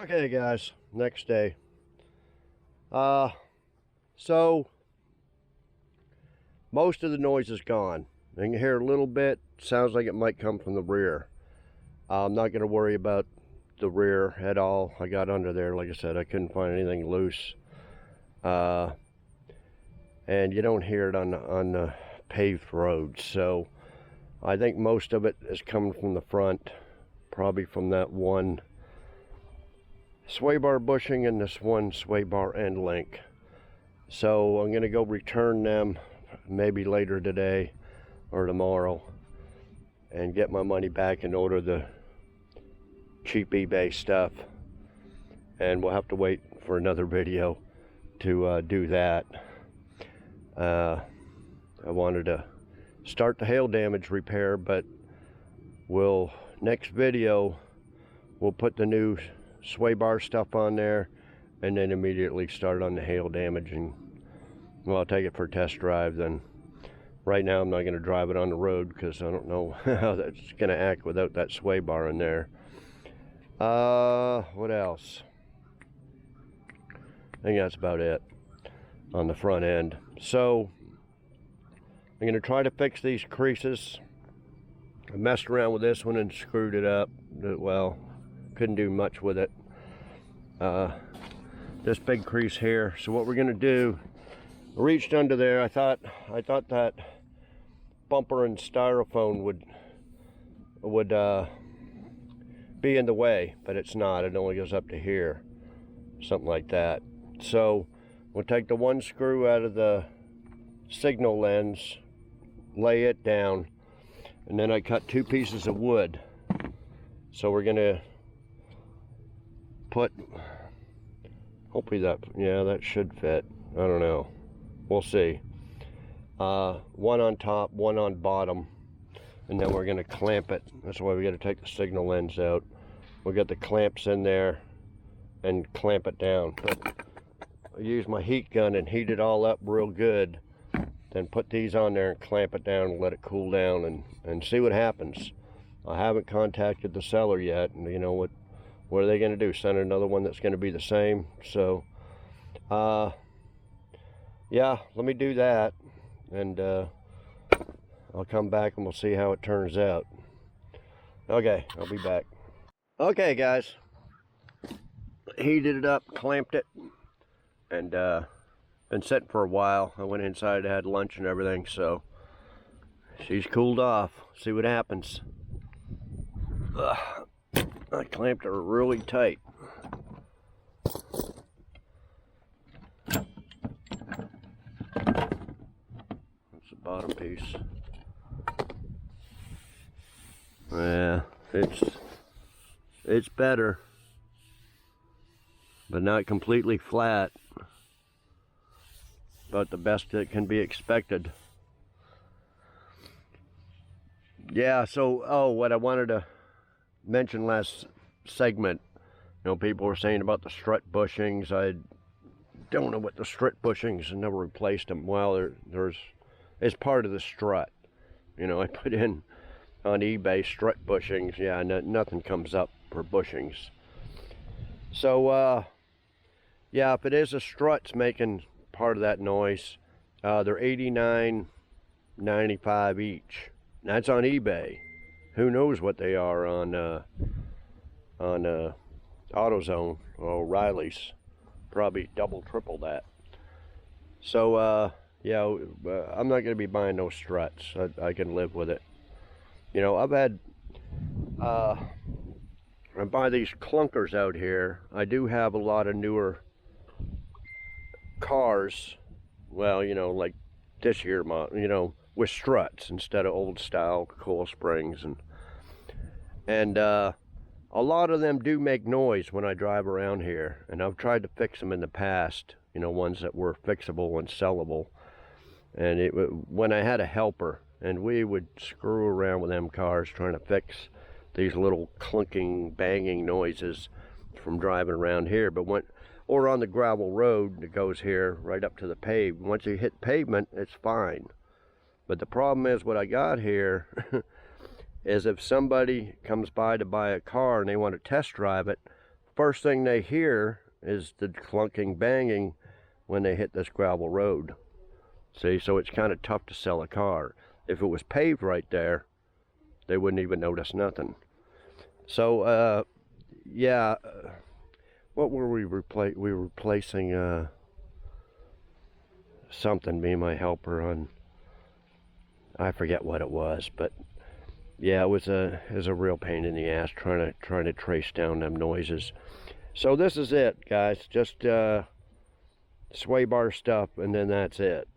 Okay guys, next day. So most of the noise is gone. You can hear a little bit, sounds like it might come from the rear. I'm not going to worry about the rear at all. I got under there, like I said, I couldn't find anything loose. And you don't hear it on the paved roads. So I think most of it is coming from the front, probably from that one sway bar bushing and this one sway bar end link. So I'm going to go return them maybe later today or tomorrow and get my money back and order the cheap eBay stuff, and we'll have to wait for another video to do that. I wanted to start the hail damage repair, but next video we'll put the new sway bar stuff on there and then immediately start on the hail damage, and well, I'll take it for a test drive. Then right now I'm not going to drive it on the road because I don't know how that's going to act without that sway bar in there. What else? I think that's about it on the front end. So I'm going to try to fix these creases. I messed around with this one and screwed it up. Well, couldn't do much with it. This big crease here. So what we're going to do, I reached under there. I thought that bumper and styrofoam would be in the way, but it's not. It only goes up to here, something like that. So we'll take the one screw out of the signal lens, lay it down, and then I cut 2 pieces of wood. So we're gonna put, hopefully that should fit. I don't know, we'll see. One on top, one on bottom, and then we're gonna clamp it. That's why we gotta take the signal lens out. We'll get the clamps in there and clamp it down. But I use my heat gun and heat it all up real good, then put these on there and clamp it down and let it cool down and see what happens. I haven't contacted the seller yet, and you know what are they going to do? Send another one that's going to be the same? So yeah, let me do that, and I'll come back and we'll see how it turns out. Okay, I'll be back. Okay guys, heated it up, clamped it, and been sitting for a while. I went inside, I had lunch and everything, so she's cooled off. See what happens. I clamped her really tight. That's the bottom piece. Yeah, it's better, but not completely flat, but the best that can be expected. Yeah, so what I wanted to mention last segment, you know, people were saying about the strut bushings. I don't know what the strut bushings, and never replaced them. Well, it's part of the strut. You know, I put in on eBay strut bushings. Yeah, nothing comes up for bushings. So yeah, if it is a strut's making part of that noise, they're $89.95 each. That's on eBay. Who knows what they are on AutoZone or O'Reilly's? Probably double, triple that. So yeah, I'm not going to be buying no struts. I can live with it. You know, I've had I buy these clunkers out here. I do have a lot of newer cars. Well, you know, like this year model, you know, with struts instead of old style coil springs, and a lot of them do make noise when I drive around here, and I've tried to fix them in the past, you know, ones that were fixable and sellable. And when I had a helper, and we would screw around with them cars trying to fix these little clunking, banging noises from driving around here. But or on the gravel road that goes here right up to the paved, once you hit pavement, it's fine. But the problem is, what I got here is if somebody comes by to buy a car and they want to test drive it, first thing they hear is the clunking, banging when they hit this gravel road. See, so it's kind of tough to sell a car. If it was paved right there, they wouldn't even notice nothing. So yeah, what were we replacing? We were replacing something, me and my helper, on, I forget what it was, but yeah, it was a real pain in the ass trying to trace down them noises. So this is it, guys. Just sway bar stuff, and then that's it.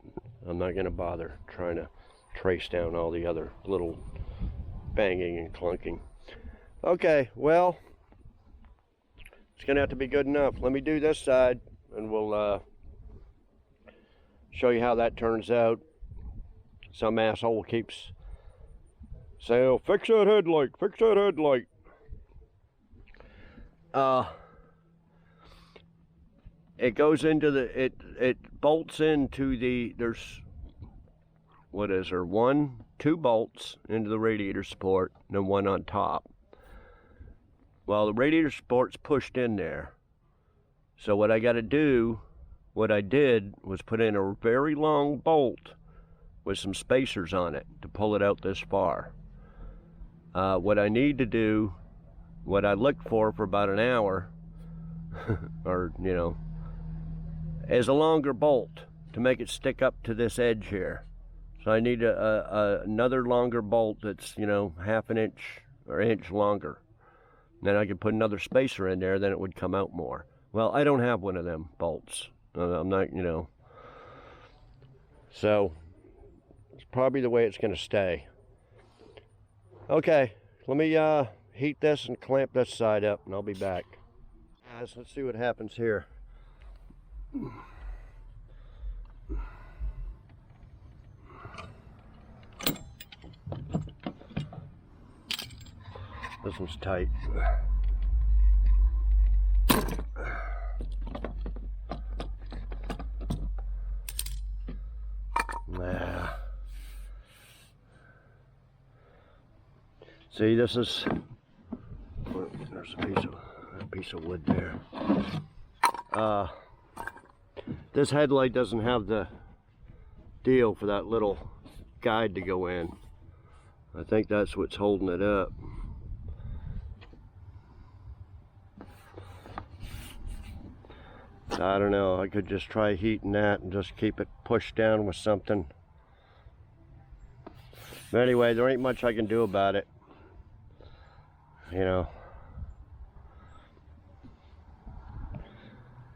I'm not going to bother trying to trace down all the other little banging and clunking. Okay, well, it's going to have to be good enough. Let me do this side, and we'll show you how that turns out. Some asshole keeps saying, "Oh, fix that headlight, fix that headlight." It goes into the, it bolts into the, there's, what is there, 2 bolts into the radiator support, and then one on top. Well, the radiator support's pushed in there. So what I got to do, what I did was put in a very long bolt with some spacers on it to pull it out this far. What I need to do, what I looked for about an hour, or, you know, is a longer bolt to make it stick up to this edge here. So I need another longer bolt that's, you know, half an inch or inch longer. Then I could put another spacer in there, then it would come out more. Well, I don't have one of them bolts. I'm not, you know. So it's probably the way it's going to stay. Okay, let me heat this and clamp this side up, and I'll be back. Guys, let's see what happens here. This one's tight. Nah. See, this is, there's a piece of wood there. This headlight doesn't have the deal for that little guide to go in. I think that's what's holding it up. I don't know, I could just try heating that and just keep it pushed down with something. But anyway, there ain't much I can do about it. You know.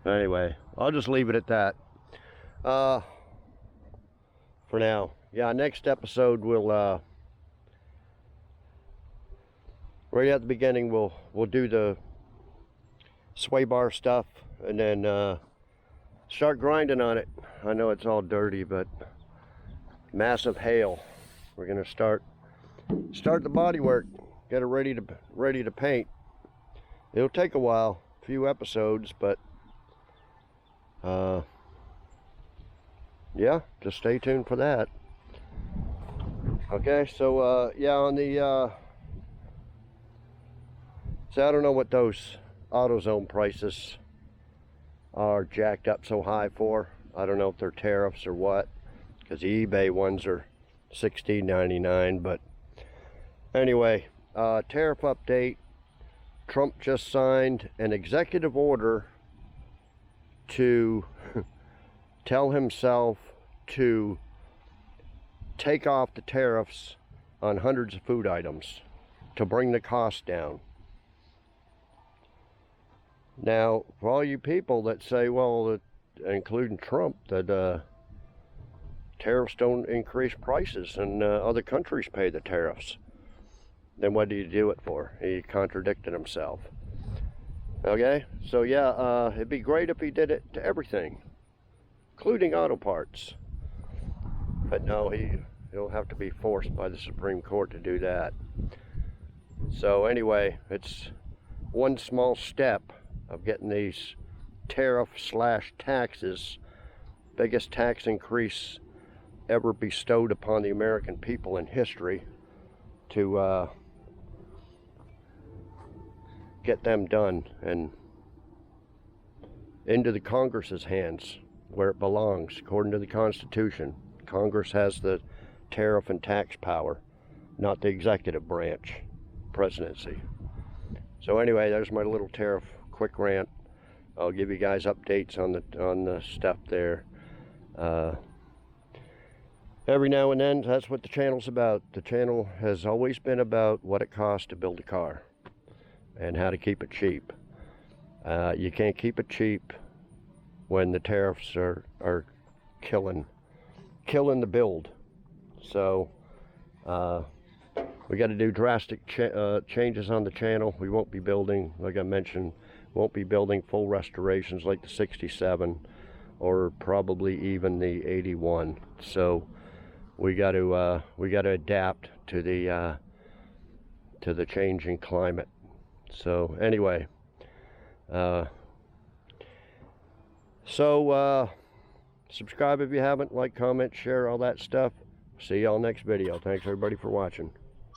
Anyway, I'll just leave it at that. For now. Yeah, next episode we'll right at the beginning we'll do the sway bar stuff, and then start grinding on it. I know it's all dirty, but massive hail. We're gonna start the body work, get it ready to paint. It'll take a while, a few episodes, but yeah, just stay tuned for that. Okay, so yeah, on the so I don't know what those AutoZone prices are jacked up so high for. I don't know if they're tariffs or what, because the eBay ones are $16.99. But anyway, tariff update. Trump just signed an executive order to tell himself to take off the tariffs on hundreds of food items to bring the cost down. Now, for all you people that say, well, including Trump, that tariffs don't increase prices and other countries pay the tariffs, then what do you do it for? He contradicted himself. Okay, so yeah, it'd be great if he did it to everything, including auto parts. But no, he'll have to be forced by the Supreme Court to do that. So anyway, it's one small step of getting these tariff/taxes, biggest tax increase ever bestowed upon the American people in history, to get them done and into the Congress's hands, where it belongs according to the Constitution. Congress has the tariff and tax power, not the executive branch, presidency. So anyway, there's my little tariff quick rant. I'll give you guys updates on the stuff there. Every now and then, that's what the channel's about. The channel has always been about what it costs to build a car and how to keep it cheap. You can't keep it cheap when the tariffs are killing the build. So we got to do drastic changes on the channel. We won't be building, like I mentioned, won't be building full restorations like the 67 or probably even the 81. So we got to adapt to the changing climate. So anyway, subscribe if you haven't, like, comment, share, all that stuff. See y'all next video. Thanks everybody for watching.